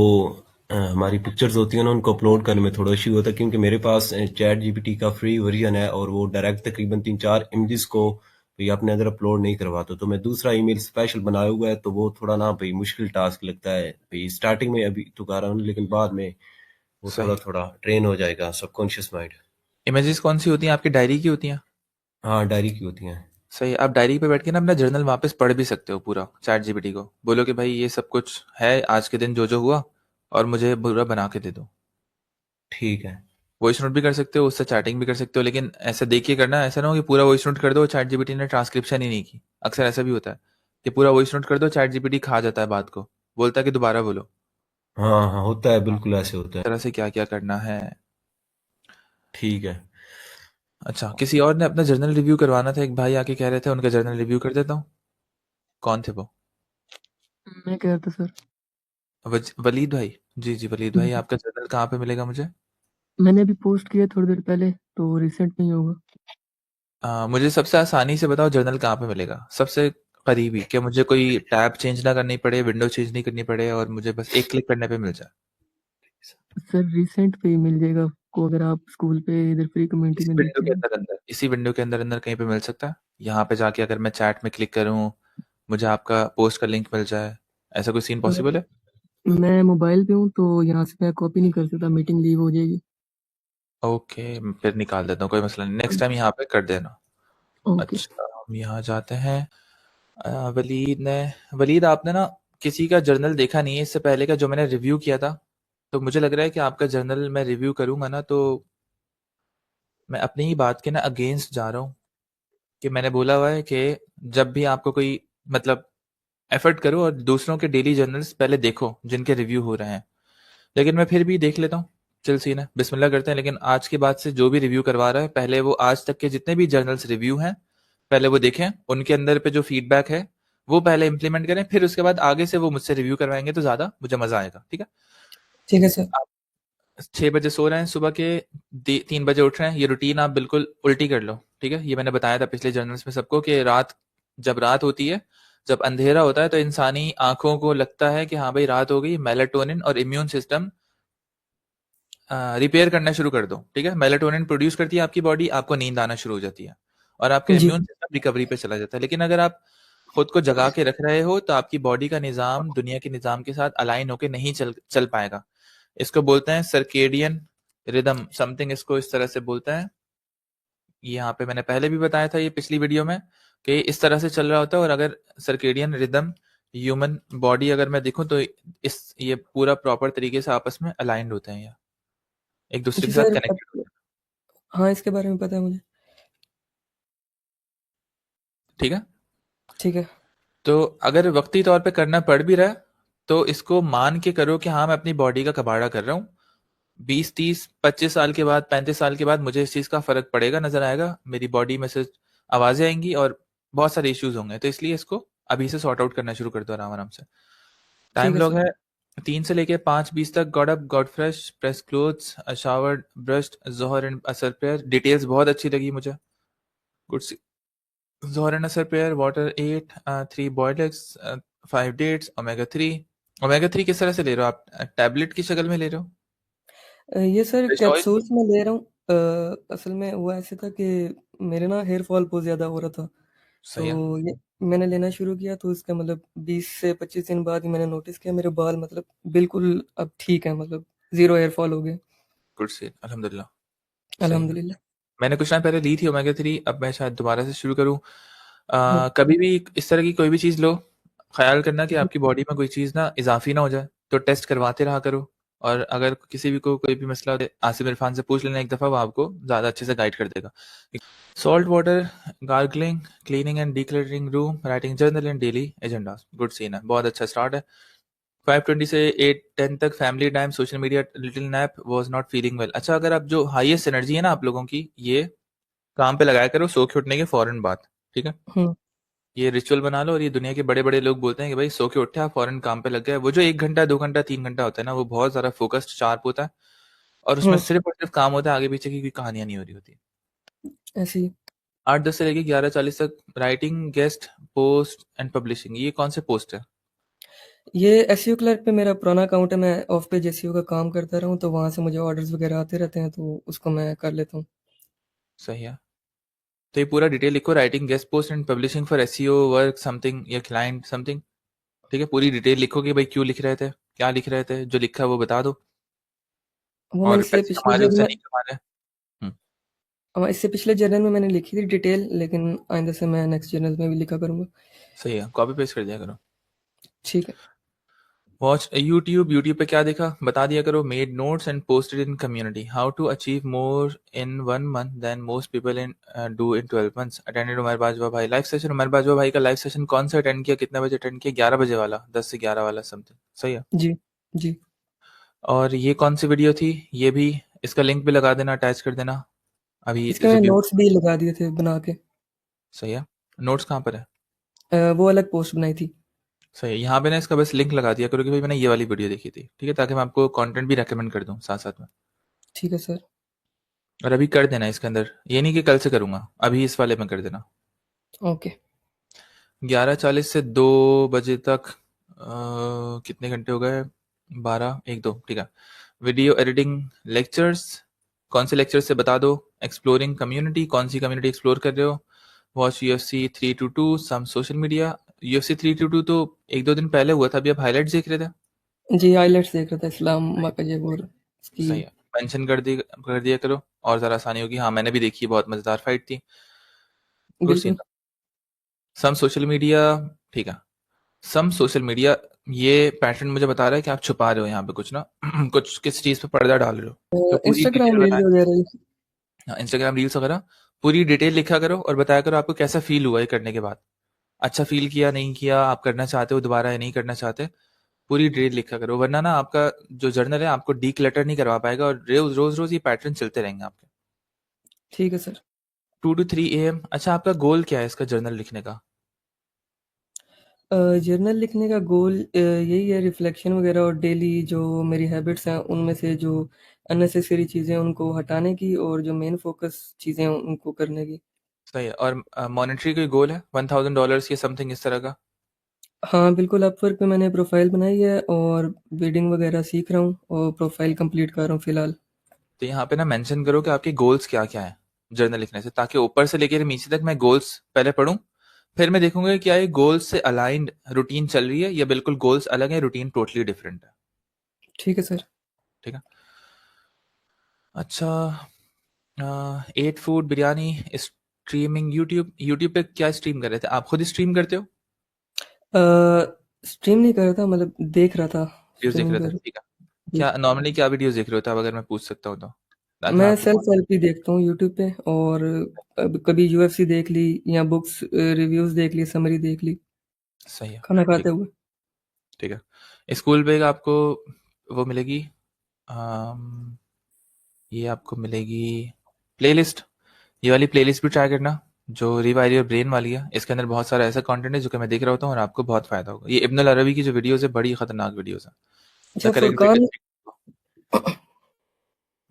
हमारी पिक्चर्स होती है ना उनको अपलोड करने में थोड़ा इश्यू होता है, क्योंकि मेरे पास चैट जीपीटी का फ्री वर्जन है और वो डायरेक्ट तकरीबन 3-4 इमेजेस को भाई अपने अंदर अपलोड नहीं करवाता। तो मैं दूसरा ईमेल स्पेशल बनाया हुआ है, तो वो थोड़ा ना भाई मुश्किल टास्क लगता है भाई। स्टार्टिंग में अभी तो कर रहा हूँ, लेकिन बाद में वो थोड़ा सही। थोड़ा ट्रेन हो जाएगा सबकॉन्शियस माइंड। इमेजेस कौन सी होती हैं आपकी, डायरी की होती हैं? हाँ, डायरी की होती हैं। सही, आप डायरी पे बैठ के ना अपना जर्नल वापस पढ़ भी सकते हो पूरा, चैट जीपीटी को बोलो कि भाई ये सब कुछ है आज के दिन जो जो हुआ, और मुझे पूरा बना के दे दो। ठीक है। वॉइस नोट भी कर सकते हो, उससे चैटिंग भी कर सकते हो, लेकिन ऐसे देखिए करना, ऐसा ना हो कि पूरा वॉइस नोट कर दो, चैट जीपीटी ने ट्रांसक्रिप्शन ही नहीं की। अक्सर ऐसा भी होता है कि पूरा वॉइस नोट कर दो, चैट जीपीटी खा जाता है बात को, बोलता है कि दोबारा बोलो। हाँ हाँ, होता है, हाँ, बिल्कुल ऐसे होता इस है। तरह से क्या क्या करना है। ठीक है। अच्छा, किसी और ने अपना जर्नल रिव्यू करवाना था, एक भाई आके कह रहे थे उनका जर्नल रिव्यू कर देता हूँ। कौन थे वो? मैं कह रहा था सर। वलीद भाई। जी जी वलीद भाई, जी, आपका जर्नल कहाँ पे मिलेगा मुझे? मैंने अभी पोस्ट किया थोड़ी देर पहले, तो रिसेंट नहीं होगा। मुझे सबसे आसानी से बताओ जर्नल कहाँ पे मिलेगा, सबसे करीबी, कि मुझे कोई टैब चेंज ना करनी पड़े, विंडो चेंज नहीं करनी पड़े, और मुझे बस एक क्लिक करने पे मिल जाए। सर रिसेंट पे ही मिल जाएगा आपको, अगर आप स्कूल पे इधर फ्री कम्युनिटी इसी में विंडो देखते के हैं। अंदर अंदर, इसी विंडो के अंदर अंदर कहीं पे मिल सकता है? यहाँ पे जाके अगर मैं चैट में क्लिक करूँ, मुझे आपका पोस्ट का लिंक मिल जाए, ऐसा कोई सीन अ, पॉसिबल है? मैं मोबाइल पे हूँ तो यहाँ से मैं कॉपी नहीं कर सकता, मीटिंग लीव हो जाएगी। ओके, फिर निकाल देता हूँ, कोई मसला नहीं, नेक्स्ट टाइम यहाँ पे कर देना। ओके। अच्छा, हम यहाँ जाते हैं। वलीद ने, वलीद आपने ना किसी का जर्नल देखा नहीं है इससे पहले का जो मैंने रिव्यू किया था, तो मुझे लग रहा है कि आपका जर्नल मैं रिव्यू करूंगा ना, तो मैं अपनी ही बात के ना अगेंस्ट जा रहा हूँ, कि मैंने बोला हुआ है कि जब भी आपको कोई, मतलब, एफर्ट करो और दूसरों के डेली जर्नल्स पहले देखो जिनके रिव्यू हो रहे हैं। लेकिन मैं फिर भी देख लेता हूँ, चल सीन है, बिस्मिल्लाह करते हैं। लेकिन आज के बाद से जो भी रिव्यू करवा रहा है, पहले वो आज तक के जितने भी जर्नल्स रिव्यू हैं पहले वो देखें, उनके अंदर पे जो फीडबैक है वो पहले इंप्लीमेंट करें, फिर उसके बाद आगे से वो मुझसे रिव्यू करवाएंगे तो ज्यादा मुझे मजा आएगा। ठीक है? ठीक है सर। आप 6 बजे सो रहे हैं, सुबह के 3 बजे उठ रहे हैं, ये रूटीन आप बिल्कुल उल्टी कर लो। ठीक है? ये मैंने बताया था पिछले जर्नल्स में सबको कि जब रात होती है, जब अंधेरा होता है, तो इंसानी आंखों को लगता है कि हाँ भाई रात हो गई, मेलाटोनिन और इम्यून सिस्टम रिपेयर करना शुरू कर दो। ठीक है? मेलाटोनिन प्रोड्यूस करती है आपकी बॉडी, आपको नींद आना शुरू हो जाती है, और आपका जी। इम्यून सिस्टम रिकवरी पे चला जाता है। लेकिन अगर आप खुद को जगा के रख रहे हो तो आपकी बॉडी का निजाम दुनिया के निजाम के साथ अलाइन होके नहीं चल चल पाएगा। इसको बोलते हैं सर्केडियन रिदम, समथिंग इसको इस तरह से बोलते हैं। ये यहाँ पे मैंने पहले भी बताया था ये पिछली वीडियो में कि इस तरह से चल रहा होता है। और अगर सर्केडियन रिदम ह्यूमन बॉडी अगर मैं देखूं तो इस ये पूरा प्रॉपर तरीके से आपस में अलाइंड होते हैं, या एक दूसरे जी के साथ सर, कनेक्टेड होते हैं। हाँ, इसके बारे में पता है मुझे। ठीक है। ठीक है। तो अगर वक्ती तौर पे करना पड़ भी रहा है तो इसको मान के करो कि हाँ मैं अपनी बॉडी का कबाड़ा कर रहा हूँ। 20 30 25 साल के बाद 35 साल के बाद मुझे इस चीज का फर्क पड़ेगा, नजर आएगा, मेरी बॉडी में से आवाजें आएंगी और बहुत सारे इश्यूज होंगे। तो इसलिए इसको अभी से सॉर्ट आउट करना शुरू कर दो आराम आराम से। ठीक टाइम है लॉग सर। है 3 से लेके 5:20 तक। Got up, got fresh, press clothes, showered, brushed, जोहर एंड असर प्रेयर। डिटेल्स बहुत अच्छी लगी मुझे। गुड। जोहर एंड असर prayer, water 8, 3 boiled eggs, 5 dates, omega 3। Omega 3 किस तरह से ले रहे हो आप? टैबलेट की शक्ल में ले रहे हो? ये सर फिश ऑयल? कैप्सूल्स में ले रहा हूँ। असल में हुआ ऐसे था कि मेरे ना हेयर फॉल बहुत ज़्यादा हो रहा था। सही है। तो ये मैंने लेना शुरू किया तो इसका मतलब 20 से 25 दिन बाद ही मैंने नोटिस किया मेरे बाल मतलब बिल्कुल अब ठीक है, मतलब ज़ीरो हेयर फॉल हो गए। गुड सी, अल्हम्दुलिल्लाह। सही है। अल्हम्दुलिल्लाह। मैंने कुछ टाइम पहले ली थी ओमेगा 3, अब मैं शायद दोबारा से शुरू करूँ। हाँ। कभी भी इस तरह की कोई भी चीज़ लो, ख्याल करना कि जी। आपकी बॉडी में कोई चीज़ ना इजाफी ना हो जाए, तो टेस्ट करवाते रहा करो। और अगर किसी भी को कोई भी मसला हो तो आसिम इरफान से पूछ लेना एक दफ़ा, वो आपको ज़्यादा अच्छे से गाइड कर देगा। Salt water, gargling, cleaning and decluttering room, writing journal and daily agendas. Good scene है, बहुत अच्छा स्टार्ट है। 5:20 से 8:10 तक family time, social media, little nap, was not feeling well. अच्छा, अगर आप जो हाईएस्ट एनर्जी है ना आप लोगों की, ये काम पे लगाया करो सो के उठने के फौरन बाद। ठीक है। हुँ, ये रिचुअल बना लो। और ये दुनिया के बड़े बड़े लोग बोलते हैं कि भाई सो के उठे आप फौरन काम पे लग गए। वो जो 1 घंटा 2 घंटा 3 घंटा होता है ना, वो बहुत ज्यादा फोकस्ड शार्प होता है। और उसमें हुँ, सिर्फ और सिर्फ काम होता है, आगे पीछे की कोई कहानियां नहीं हो रही होती। ऐसे ही। 8:10 से लेके 11:40 तक writing, guest, post and publishing. ये कौन से पोस्ट है? ये एसईओ क्लर्क पे मेरा पुराना अकाउंट है, मैं ऑफ पेज एसईओ का काम करता रहा हूँ, तो वहाँ से मुझे ऑर्डर्स वगैरह आते रहते हैं, तो उसको मैं कर लेता हूँ। सही है। तो ये पूरा डिटेल लिखो, writing, guest post and publishing for SEO work something या क्लाइंट समथिंग। ठीक है, पूरी डिटेल लिखो कि भाई क्यों लिख रहे थे, क्या लिख रहे थे, जो लिखा है वो बता दो। वो मैं और पैसे कमा रहे हो उससे नहीं कमा रहे। हम्म, इससे पिछले जर्नल में मैंने लिखी थी डिटेल, लेकिन आइंदा से मैं नेक्स्ट जर्नल में भी लिखा करूँगा। सही है, कॉपी पेस्ट कर दिया करो। ठीक है। वॉच यूट्यूब, यूट्यूब पे क्या देखा बता दिया करो। Made notes and posted in community. How to achieve more in 1 month then most people in do in 12 months. Attended Umar Bajwa भाई लाइव सेशन। उमर बाजवा भाई का लाइव सेशन कौन सा अटेंड किया, कितने बजे अटेंड किया? 11 बजे वाला, 10 से 11 वाला समथिंग। सही है। जी, जी। और ये कौन सी वीडियो थी? ये भी, इसका लिंक भी लगा देना, अटैच कर देना अभी इसके मैंने रिव्यू। नोट्स भी लगा दिए थे बना के। सही है। नोट्स कहाँ पर है? वो अलग पोस्ट बनाई थी। सही है। यहाँ पे ना इसका बस लिंक लगा दिया करो कि भाई मैंने ये वाली वीडियो देखी थी। ठीक है, ताकि मैं आपको कंटेंट भी रेकमेंड कर दूँ साथ साथ में। ठीक है सर। और अभी कर देना इसके अंदर, ये नहीं कि कल से करूंगा, अभी इस वाले में कर देना। ओके। 11:40 से 2 बजे तक कितने घंटे हो गए? 12 1 2, ठीक है। वीडियो एडिटिंग, लेक्चर्स, कौन से लेक्चर से बता दो। एक्सप्लोरिंग कम्युनिटी, कौन सी कम्युनिटी एक्सप्लोर कर रहे हो। Watch UFC 322, some social media. UFC 322 तो 1 2 दिन पहले हुआ था, अभी आप हाईलाइट्स देख रहे थे। जी, हाइलाइट्स देख रहा था इस्लाम माकजेब और उसकी। सही है, मेंशन कर दिया करो और ज़रा आसानी होगी। हाँ मैंने भी देखी, बहुत मज़ेदार फाइट थी। Good scene. बिल्कुल। सम सोशल मीडिया, ठीक है। सम सोशल मीडिया, ये पैटर्न मुझे बता रहा है कि आप छुपा रहे हो यहाँ पे कुछ ना कुछ किस चीज़ पे पर्दा डाल रहे हो। तो पूरी इंस्टाग्राम डिटेल रील्स बताया। वगैरह ही। हाँ, इंस्टाग्राम रील्स वगैरह पूरी डिटेल लिखा करो और बताया करो आपको कैसा फील हुआ ये करने के बाद। अच्छा फील किया, नहीं किया, आप करना चाहते हो दोबारा या नहीं करना चाहते। पूरी डिटेल लिखा करो, वरना ना आपका जो जर्नल है आपको डी क्लटर नहीं करवा पाएगा और रोज रोज रोज ये पैटर्न चलते रहेंगे आपके। ठीक है सर। 2 to 3 AM। अच्छा, आपका गोल क्या है इसका जर्नल लिखने का? जर्नल लिखने का गोल यही है, रिफ्लेक्शन वगैरह और डेली जो मेरी हैबिट्स हैं उनमें से जो अननेसेसरी चीज़ें हैं उनको हटाने की, और जो मेन फोकस चीज़ें हैं उनको करने की। सही है। और मॉनेटरी कोई गोल है $1000 या समथिंग इस तरह का? हाँ, बिल्कुल अपवर्क पे मैंने प्रोफ़ाइल बनाई है और बिल्डिंग वगैरह सीख रहा हूँ और प्रोफ़ाइल कंप्लीट कर रहा हूँ फ़िलहाल। तो यहाँ पे ना मेंशन करो कि आपके गोल्स क्या क्या है जर्नल लिखने से, ताकि ऊपर से लेकर नीचे तक मैं गोल्स पहले पढूं। फिर मैं देखूंगा कि क्या ये गोल्स से अलाइंड रूटीन चल रही है या बिल्कुल गोल्स अलग है, रूटीन टोटली डिफरेंट है। ठीक है सर। ठीक है। अच्छा, ate food, biryani, streaming, YouTube पे क्या स्ट्रीम कर रहे थे आप? खुद स्ट्रीम करते हो? स्ट्रीम नहीं कर रहा था, मतलब देख रहा था वीडियोस देख स्ट्रीमिंग रहे थे, कर। ठीक है। जी। क्या नॉर्मली क्या वीडियोस देख रहे होते हो आप, अगर मैं पूछ सकता हूँ तो, ताकि मैं मैं आपको सेल्फ हेल्प ही देखता हूँ यूट्यूब पे, और कभी यूएफसी देख ली, या बुक्स रिव्यूज देख ली, समरी देख ली सही है, खाना ठीक खाते है, हुए। ठीक है। स्कूल बैग आपको वो मिलेगी, अम, ये आपको मिलेगी प्लेलिस्ट। ये वाली प्लेलिस्ट भी ट्राई करना, जो रिवाइव योर ब्रेन वाली है। इसके अंदर बहुत सारा ऐसा कंटेंट है जो कि मैं देख रहा होता हूँ और आपको बहुत फायदा होगा। ये इब्न अल अरबी की जो वीडियोस है, बड़ी खतरनाक वीडियोस है। द अच्छा, करेक्ट फुरकान। वेग।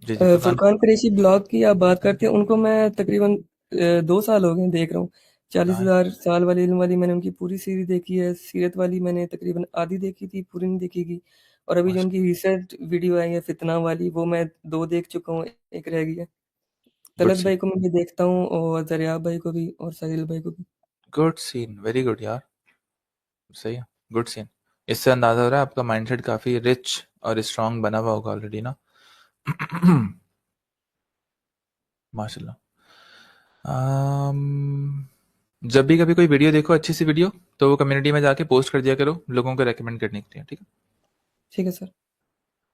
जी जी, फुरकान को। फुरकान कुरैशी ब्लॉग की आप बात करते हैं, उनको मैं तकरीबन 2 साल हो गए देख रहा हूँ। 40,000 साल वाली इल्म वाली मैंने उनकी पूरी सीरीज देखी है। सीरत वाली मैंने तकरीबन आधी देखी थी, पूरी नहीं देखी गई। और अभी जो उनकी रिसेंट वीडियो आई है फितना वाली, वो मैं 2 देख चुका हूँ, एक रह गई है। गुड तलत सीन, भाई को मैं भी देखता हूँ, और दरियाब भाई को भी, और साहिल भाई को भी। गुड सीन, वेरी गुड यार, सही है, गुड सीन। इससे अंदाजा हो रहा है आपका माइंडसेट काफी रिच और स्ट्रांग बना हुआ होगा ऑलरेडी ना। माशाल्लाह। अम, जब भी कभी कोई वीडियो देखो, अच्छी सी वीडियो, तो वो कम्युनिटी में जाके पोस्ट कर दिया करो, लोगों को रेकमेंड करने के लिए, ठीक है। ठीक है सर।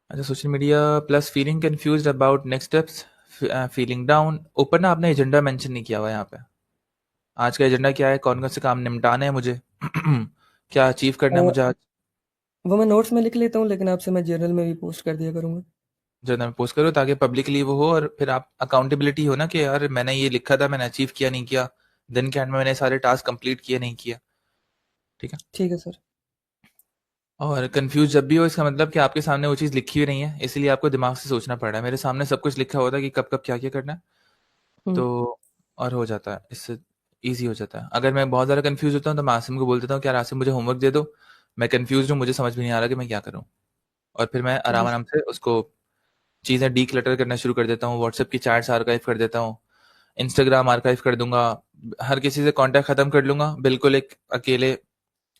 अच्छा, social media plus feeling confused about next steps, feeling down. ऊपर ना आपने एजेंडा मेंशन नहीं किया हुआ यहाँ पे। आज का एजेंडा क्या है, कौन कौन से काम निपटाने हैं मुझे, क्या अचीव करना अ, है मुझे आज। वो मैं नोट्स में लिख लेता हूँ, लेकिन आपसे मैं जर्नल में भी पोस्ट कर दिया करूँगा। जर्नल में पोस्ट करो ताकि पब्लिकली वो हो, और फिर आप अकाउंटेबिलिटी हो ना कि यार मैंने ये लिखा था, मैंने अचीव किया नहीं किया, दिन के एंड में मैंने सारे टास्क कंप्लीट किए नहीं किया, ठीक है। ठीक है सर। और कंफ्यूज जब भी हो, इसका मतलब कि आपके सामने वो चीज़ लिखी हुई नहीं है, इसलिए आपको दिमाग से सोचना पड़ रहा है। मेरे सामने सब कुछ लिखा होता है कि कब कब क्या क्या करना है, हुँ। तो और हो जाता है, इससे ईज़ी हो जाता है। अगर मैं बहुत ज़्यादा कन्फ्यूज़ होता हूँ तो मैं आसिम को बोल देता हूँ कि यार आसिम मुझे होमवर्क दे दो, मैं कन्फ्यूज़्ड हूँ, मुझे समझ में नहीं आ रहा कि मैं क्या करूँ। और फिर मैं ठीक है आराम-आराम से उसको चीज़ें डीक्लटर करना शुरू कर देता हूँ, व्हाट्सएप की चैट्स आर्काइव कर देता हूँ, इंस्टाग्राम आर्काइव कर दूँगा, हर किसी से कॉन्टैक्ट ख़त्म कर लूँगा, बिल्कुल एक अकेले,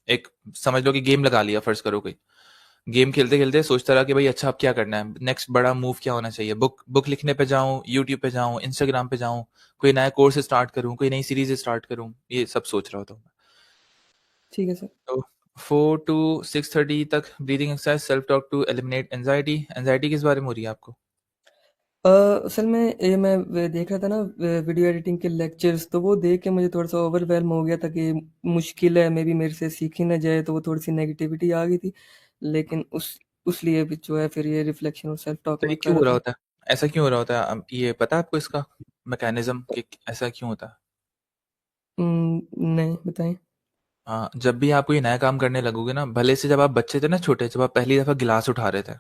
एक समझ लो कि गेम लगा लिया, फ़र्ज़ करो कोई। गेम खेलते-खेलते सोचता रहा कि भाई अच्छा अब क्या करना है? नेक्स्ट बड़ा मूव क्या होना चाहिए? बुक बुक लिखने पे जाऊँ, यूट्यूब पे जाऊँ, इंस्टाग्राम पे जाऊँ, कोई नया कोर्स स्टार्ट करूँ, कोई नई सीरीज़ स्टार्ट करूँ, ये सब सोच रहा होता हूँ मैं। ठीक है सर। तो 4 टू 6:30 तक breathing exercise, self talk to eliminate anxiety. Anxiety किस बारे में हो रही है आपको? असल में ये मैं देख रहा था ना, वीडियो एडिटिंग के लेक्चर्स, तो वो देख के मुझे थोड़ा सा ओवरवेलम हो गया था कि मुश्किल है, मे बी मेरे से सीखी ना जाए, तो वो थोड़ी सी नेगेटिविटी आ गई थी। लेकिन उस लिए भी जो है फिर ये रिफ्लेक्शन और सेल्फ टॉक तो ये मैं कर क्यों रहा हो रहा था। होता है? ऐसा क्यों हो रहा होता है? ये पता है आपको इसका मैकेनिज़्म कि ऐसा क्यों होता है? नहीं, बताएं। हाँ, जब भी आप कोई नया काम करने लगोगे ना, भले से जब आप बच्चे थे ना छोटे, जब आप पहली दफ़ा गिलास उठा रहे थे,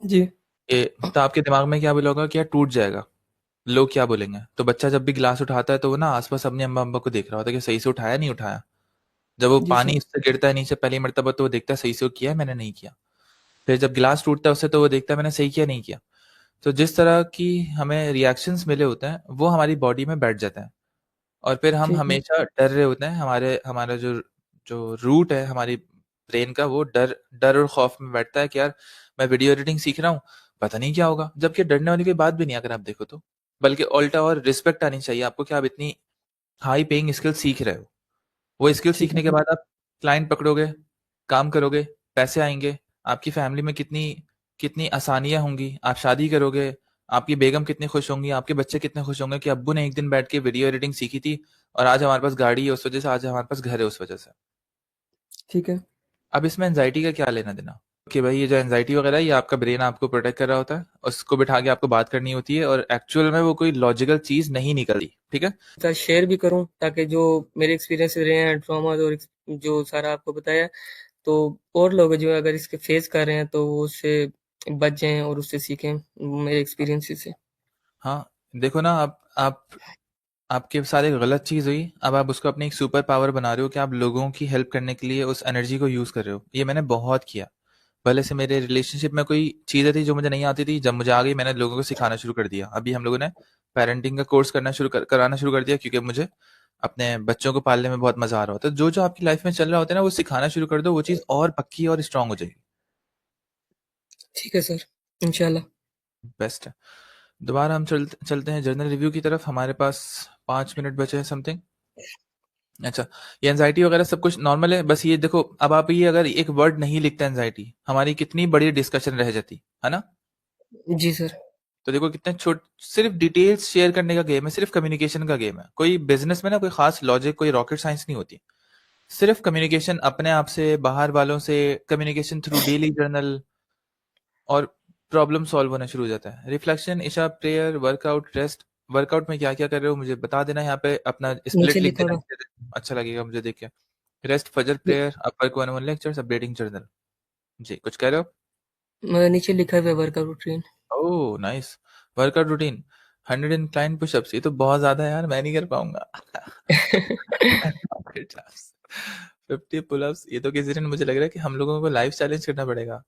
जी। ये तो आपके दिमाग में क्या बोला होगा कि यार टूट जाएगा, लोग क्या बोलेंगे? तो बच्चा जब भी गिलास उठाता है तो वो ना आस-पास अपनी अम्मा-अब्बा को देख रहा होता है कि सही से उठाया, नहीं उठाया। जब वो जी पानी सर। इससे गिरता है नीचे पहली मर्तबा तो वो देखता है सही से वो किया है, मैंने नहीं किया। फिर जब गिलास टूटता है उससे तो वो देखता है मैंने सही किया, नहीं किया। तो जिस तरह की हमें रिएक्शंस मिले होते हैं, वो हमारी बॉडी में बैठ जाते हैं। और फिर हम ठीक है। हमेशा डर रहे होते हैं, हमारे हमारा जो जो रूट है हमारी ब्रेन का, वो डर डर और खौफ में बैठता है कि यार मैं वीडियो एडिटिंग सीख रहा हूँ, पता नहीं क्या होगा। जबकि डरने वाली कोई बात भी नहीं है अगर आप देखो तो, बल्कि उल्टा और रिस्पेक्ट आनी चाहिए आपको कि आप इतनी हाई पेइंग स्किल सीख रहे हो। वो स्किल ठीक है सीखने के सर। बाद आप क्लाइंट पकड़ोगे, काम करोगे, पैसे आएंगे, आपकी फैमिली में कितनी कितनी आसानियां होंगी, आप शादी करोगे, आपकी बेगम कितनी खुश होंगी, आपके बच्चे कितने खुश होंगे कि अब्बू ने एक दिन बैठ के वीडियो एडिटिंग सीखी थी और आज हमारे पास गाड़ी है उस वजह से, आज हमारे पास घर है उस वजह से। ठीक है। अब इसमें एंजाइटी का क्या लेना देना? कि भाई ये जो एंजाइटी वगैरह है ये आपका ब्रेन आपको प्रोटेक्ट कर रहा होता है, उसको बिठा के आपको बात करनी होती है और एक्चुअल में वो कोई लॉजिकल चीज नहीं निकलती, ठीक है। साथ शेयर भी करूं, ताकि जो मेरे एक्सपीरियंस रहे हैं, ट्रॉमा और जो सारा आपको बताया, तो और लोग जो अगर इसके फेस कर रहे हैं तो वो उससे बच जाएं और उससे सीखें मेरे एक्सपीरियंस से। हाँ, देखो ना, आप आपके साथ एक गलत चीज़ हुई, अब आप उसको अपनी एक सुपर पावर बना रहे हो कि आप लोगों की हेल्प करने के लिए उस एनर्जी को यूज़ कर रहे हो। ये मैंने बहुत किया। भले से मेरे रिलेशनशिप में कोई चीज़ें थी जो मुझे नहीं आती थी, जब मुझे आ गई मैंने लोगों को सिखाना शुरू कर दिया। अभी हम लोगों ने पेरेंटिंग का कोर्स कराना शुरू कर दिया क्योंकि मुझे अपने बच्चों को पालने में बहुत मज़ा आ रहा होता है। जो आपकी लाइफ में चल रहा होता है ना, वो सिखाना शुरू कर दो, वो चीज़ और पक्की और स्ट्रांग हो जाएगी। ठीक है सर, इंशाल्लाह। बेस्ट है। दोबारा हम चलते हैं जर्नल रिव्यू की तरफ। हमारे पास 5 मिनट बचे हैं समथिंग। अच्छा, ये एंजाइटी वगैरह सब कुछ नॉर्मल है। बस ये देखो, अब आप ये अगर एक वर्ड नहीं लिखते एंजाइटी, हमारी कितनी बड़ी डिस्कशन रह जाती है ना। जी सर। तो देखो कितने सिर्फ डिटेल्स शेयर करने का गेम है, सिर्फ कम्युनिकेशन का गेम है। कोई बिजनेस में ना कोई खास लॉजिक, कोई रॉकेट साइंस नहीं होती। सिर्फ कम्युनिकेशन अपने आप से, बाहर वालों से, कम्युनिकेशन थ्रू डेली जर्नल, और प्रॉब्लम सॉल्व होना शुरू हो जाता है। रिफ्लेक्शन, इशा, प्रेयर, वर्कआउट, रेस्ट। वर्कआउट में क्या क्या कर रहे हो मुझे बता देना, यहाँ पे अपना नीचे स्प्लिट लिख लिखा देना, हुआ। अच्छा लगेगा मुझे देख के। Rest, Fajr, prayer, upper one one lectures, updating journal. जी, कुछ कह रहे हो? नीचे लिखा हुआ है workout routine. Oh nice. Workout routine, 100 incline pushups, ये तो बहुत ज्यादा है यार, मैं नहीं कर पाऊंगा। 50 पुलअप्स, ये तो किसी दिन मुझे लग रहा है कि हम लोगों को लाइफ चैलेंज करना पड़ेगा।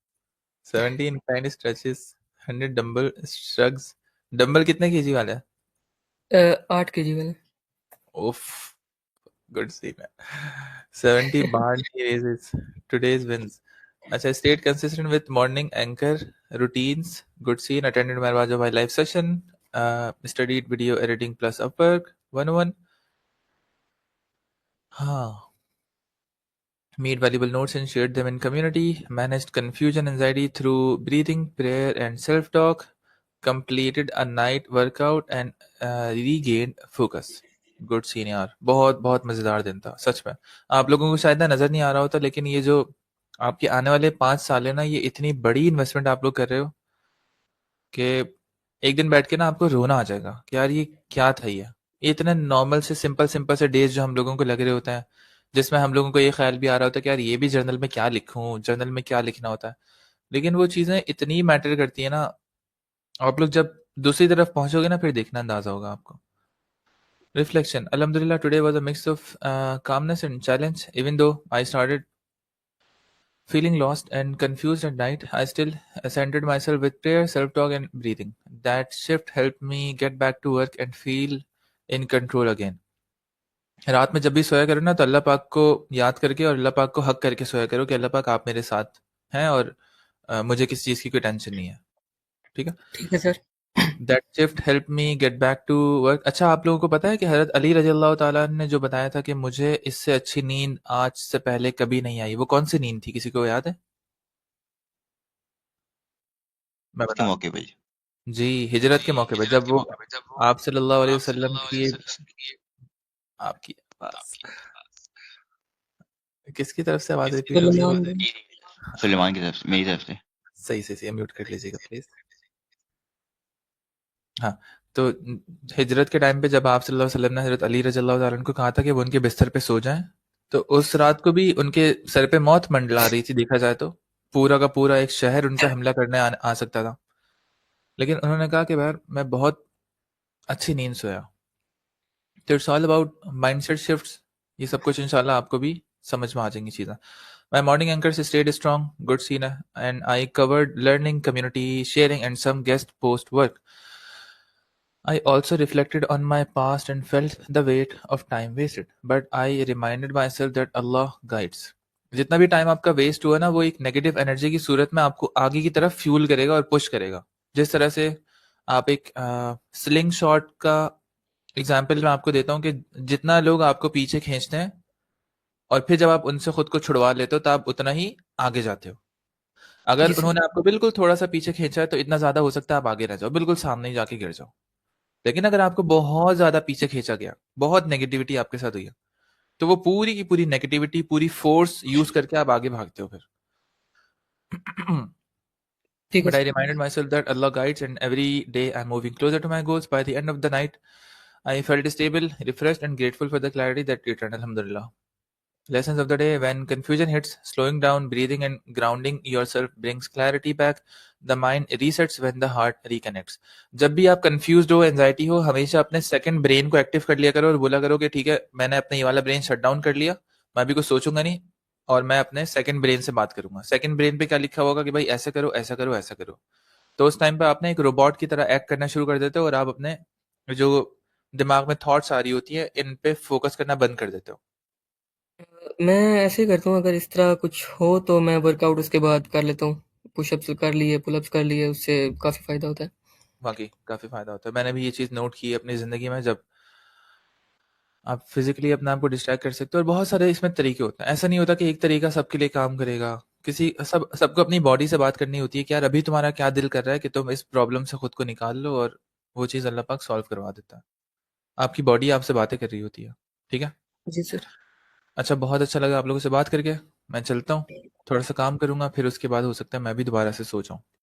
70 incline stretches, 100 dumbbell shrugs. Dumbbell कितने केजी वाले हैं? 8 kg वाला। ओफ, गुड सी मैन। 70 बार raises, today's wins। अच्छा, stayed consistent with morning anchor routines, good scene, attended Marwajo by live session, studied video editing plus Upwork 101। हाँ, made valuable notes and shared them in community, managed confusion anxiety through breathing, prayer and self-talk, completed a night workout and regained focus। Good scene यार, बहुत बहुत मजेदार दिन था सच में। आप लोगों को शायद ना नजर नहीं आ रहा होता, लेकिन ये जो आपके आने वाले 5 साल है ना, ये इतनी बड़ी इन्वेस्टमेंट आप लोग कर रहे हो कि एक दिन बैठ के ना आपको रोना आ जाएगा कि यार ये क्या था। ये इतने नॉर्मल से सिंपल सिंपल से डेज जो हम लोगों को लग रहे होते हैं, जिसमें हम लोगों को ये ख्याल भी आ रहा होता है कि यार ये भी जर्नल में क्या लिखूं, जर्नल में क्या लिखना होता है। लेकिन वो चीजें इतनी मैटर करती है ना, आप लोग जब दूसरी तरफ पहुंचोगे ना, फिर देखना अंदाजा होगा आपको। Reflection. Alhamdulillah, today was a mix of calmness and challenge. Even though I started feeling lost and confused at night, I still centered myself with prayer, self talk, and breathing. That shift helped me get back to work and feel in control again. रात में जब भी सोया करो ना, तो अल्लाह पाक को याद करके और अल्लाह पाक को हक करके सोया करो कि अल्लाह पाक आप मेरे साथ हैं, और मुझे किसी चीज़ की कोई टेंशन नहीं है। ठीक है। ठीक है sir. That shift help me get back to work. अच्छा, आप लोगों को पता है कि हज़रत अली रज़ी अल्लाह ताला ने जो बताया था कि मुझे इससे अच्छी नींद आज से पहले कभी नहीं आई, वो कौन सी नींद थी, किसी को याद है? मैं इसके बता मौके पे जी, हिजरत के मौके पे जब वो आप सल्लल्लाहु अलैहि वसल्लम की आपकी आवाज किसकी तरफ से आवाज रिपीट हो रही है? सुलेमान बिन। सुलेमान की तरफ से, मेरी तरफ से। सही से म्यूट कर लीजिएगा प्लीज। हाँ, तो हिजरत के टाइम पे जब आप सल्लल्लाहु अलैहि वसल्लम ने हजरत अली रज़ी अल्लाह तआला अन्हु को कहा था कि वो उनके बिस्तर पे सो जाएं, तो उस रात को भी उनके सर पे मौत मंडला रही थी। देखा जाए तो पूरा का पूरा एक शहर उन पे हमला करने आ सकता था, लेकिन उन्होंने कहा कि यार मैं बहुत अच्छी नींद सोया। तो it's all about mindset shifts. ये सब कुछ इंशाल्लाह आपको भी समझ में आ जाएंगी चीज़ें। My morning anchors stayed strong, good scene, and I covered learning, community sharing, and some guest post work. I also reflected on my past and felt the weight of time wasted, but I reminded myself that Allah guides. जितना भी टाइम आपका वेस्ट हुआ ना, वो एक नेगेटिव एनर्जी की सूरत में आपको आगे की तरफ फ्यूल करेगा और पुश करेगा। जिस तरह से आप एक स्लिंग शॉट का एग्जाम्पल मैं आपको देता हूँ कि जितना लोग आपको पीछे खींचते हैं और फिर जब आप उनसे खुद को छुड़वा लेते हो, तो आप उतना ही आगे जाते हो। अगर जी सर। उन्होंने आपको बिल्कुल थोड़ा सा पीछे खींचा है, तो इतना ज्यादा हो सकता है आप आगे रह जाओ, बिल्कुल सामने ही जाके गिर जाओ। लेकिन अगर आपको बहुत ज्यादा पीछे खींचा गया, बहुत नेगेटिविटी आपके साथ हुई है, तो वो पूरी की पूरी नेगेटिविटी, पूरी फोर्स यूज करके आप आगे भागते हो फिर। ठीक है But I sir. reminded myself that Allah guides, and every day I'm moving closer to my goals. By the end of the night, I felt stable, refreshed, and grateful for the clarity that returned. Alhamdulillah. Lessons of the day: when confusion hits, slowing down, breathing, and grounding yourself brings clarity back. The mind resets when the heart reconnects. जब भी आप कंफ्यूज्ड हो, एंजाइटी हो, हमेशा अपने सेकंड ब्रेन को एक्टिव कर लिया करो और बोला करो कि ठीक है, मैंने अपने ये वाला ब्रेन शट डाउन कर लिया, मैं अभी कुछ सोचूंगा नहीं, और मैं अपने सेकंड ब्रेन से बात करूंगा। सेकंड ब्रेन पे क्या लिखा होगा कि भाई ऐसा करो, ऐसा करो, ऐसा करो। तो उस टाइम पे आपने एक रोबोट की तरह एक्ट करना शुरू कर देते हो, और आप अपने जो दिमाग में थॉट्स आ रही होती है, इन पे फोकस करना बंद कर देते हो। मैं ऐसे ही करता हूँ, अगर इस तरह कुछ हो तो मैं वर्कआउट उसके बाद कर लेता हूँ। पुशअप्स कर लिए, पुलअप्स कर लिए, उससे काफ़ी फ़ायदा होता है। वाक़ई काफ़ी फ़ायदा होता है। मैंने भी ये चीज़ नोट की है अपनी ज़िंदगी में, जब आप फिज़िकली अपने आप को डिस्ट्रैक्ट कर सकते हो, और बहुत सारे इसमें तरीके होते हैं। ऐसा नहीं होता कि एक तरीका सबके लिए काम करेगा। सबको अपनी बॉडी से बात करनी होती है कि यार अभी तुम्हारा क्या दिल कर रहा है कि तुम इस प्रॉब्लम से खुद को निकाल लो, और वो चीज़ अल्लाह पाक सॉल्व करवा देता है। आपकी बॉडी आपसे बातें कर रही होती है। ठीक है? जी सर। अच्छा, बहुत अच्छा लगा आप लोगों से बात करके। मैं चलता हूँ, थोड़ा-सा काम करूँगा, फिर उसके बाद हो सकता है मैं भी दोबारा से सो जाऊँ।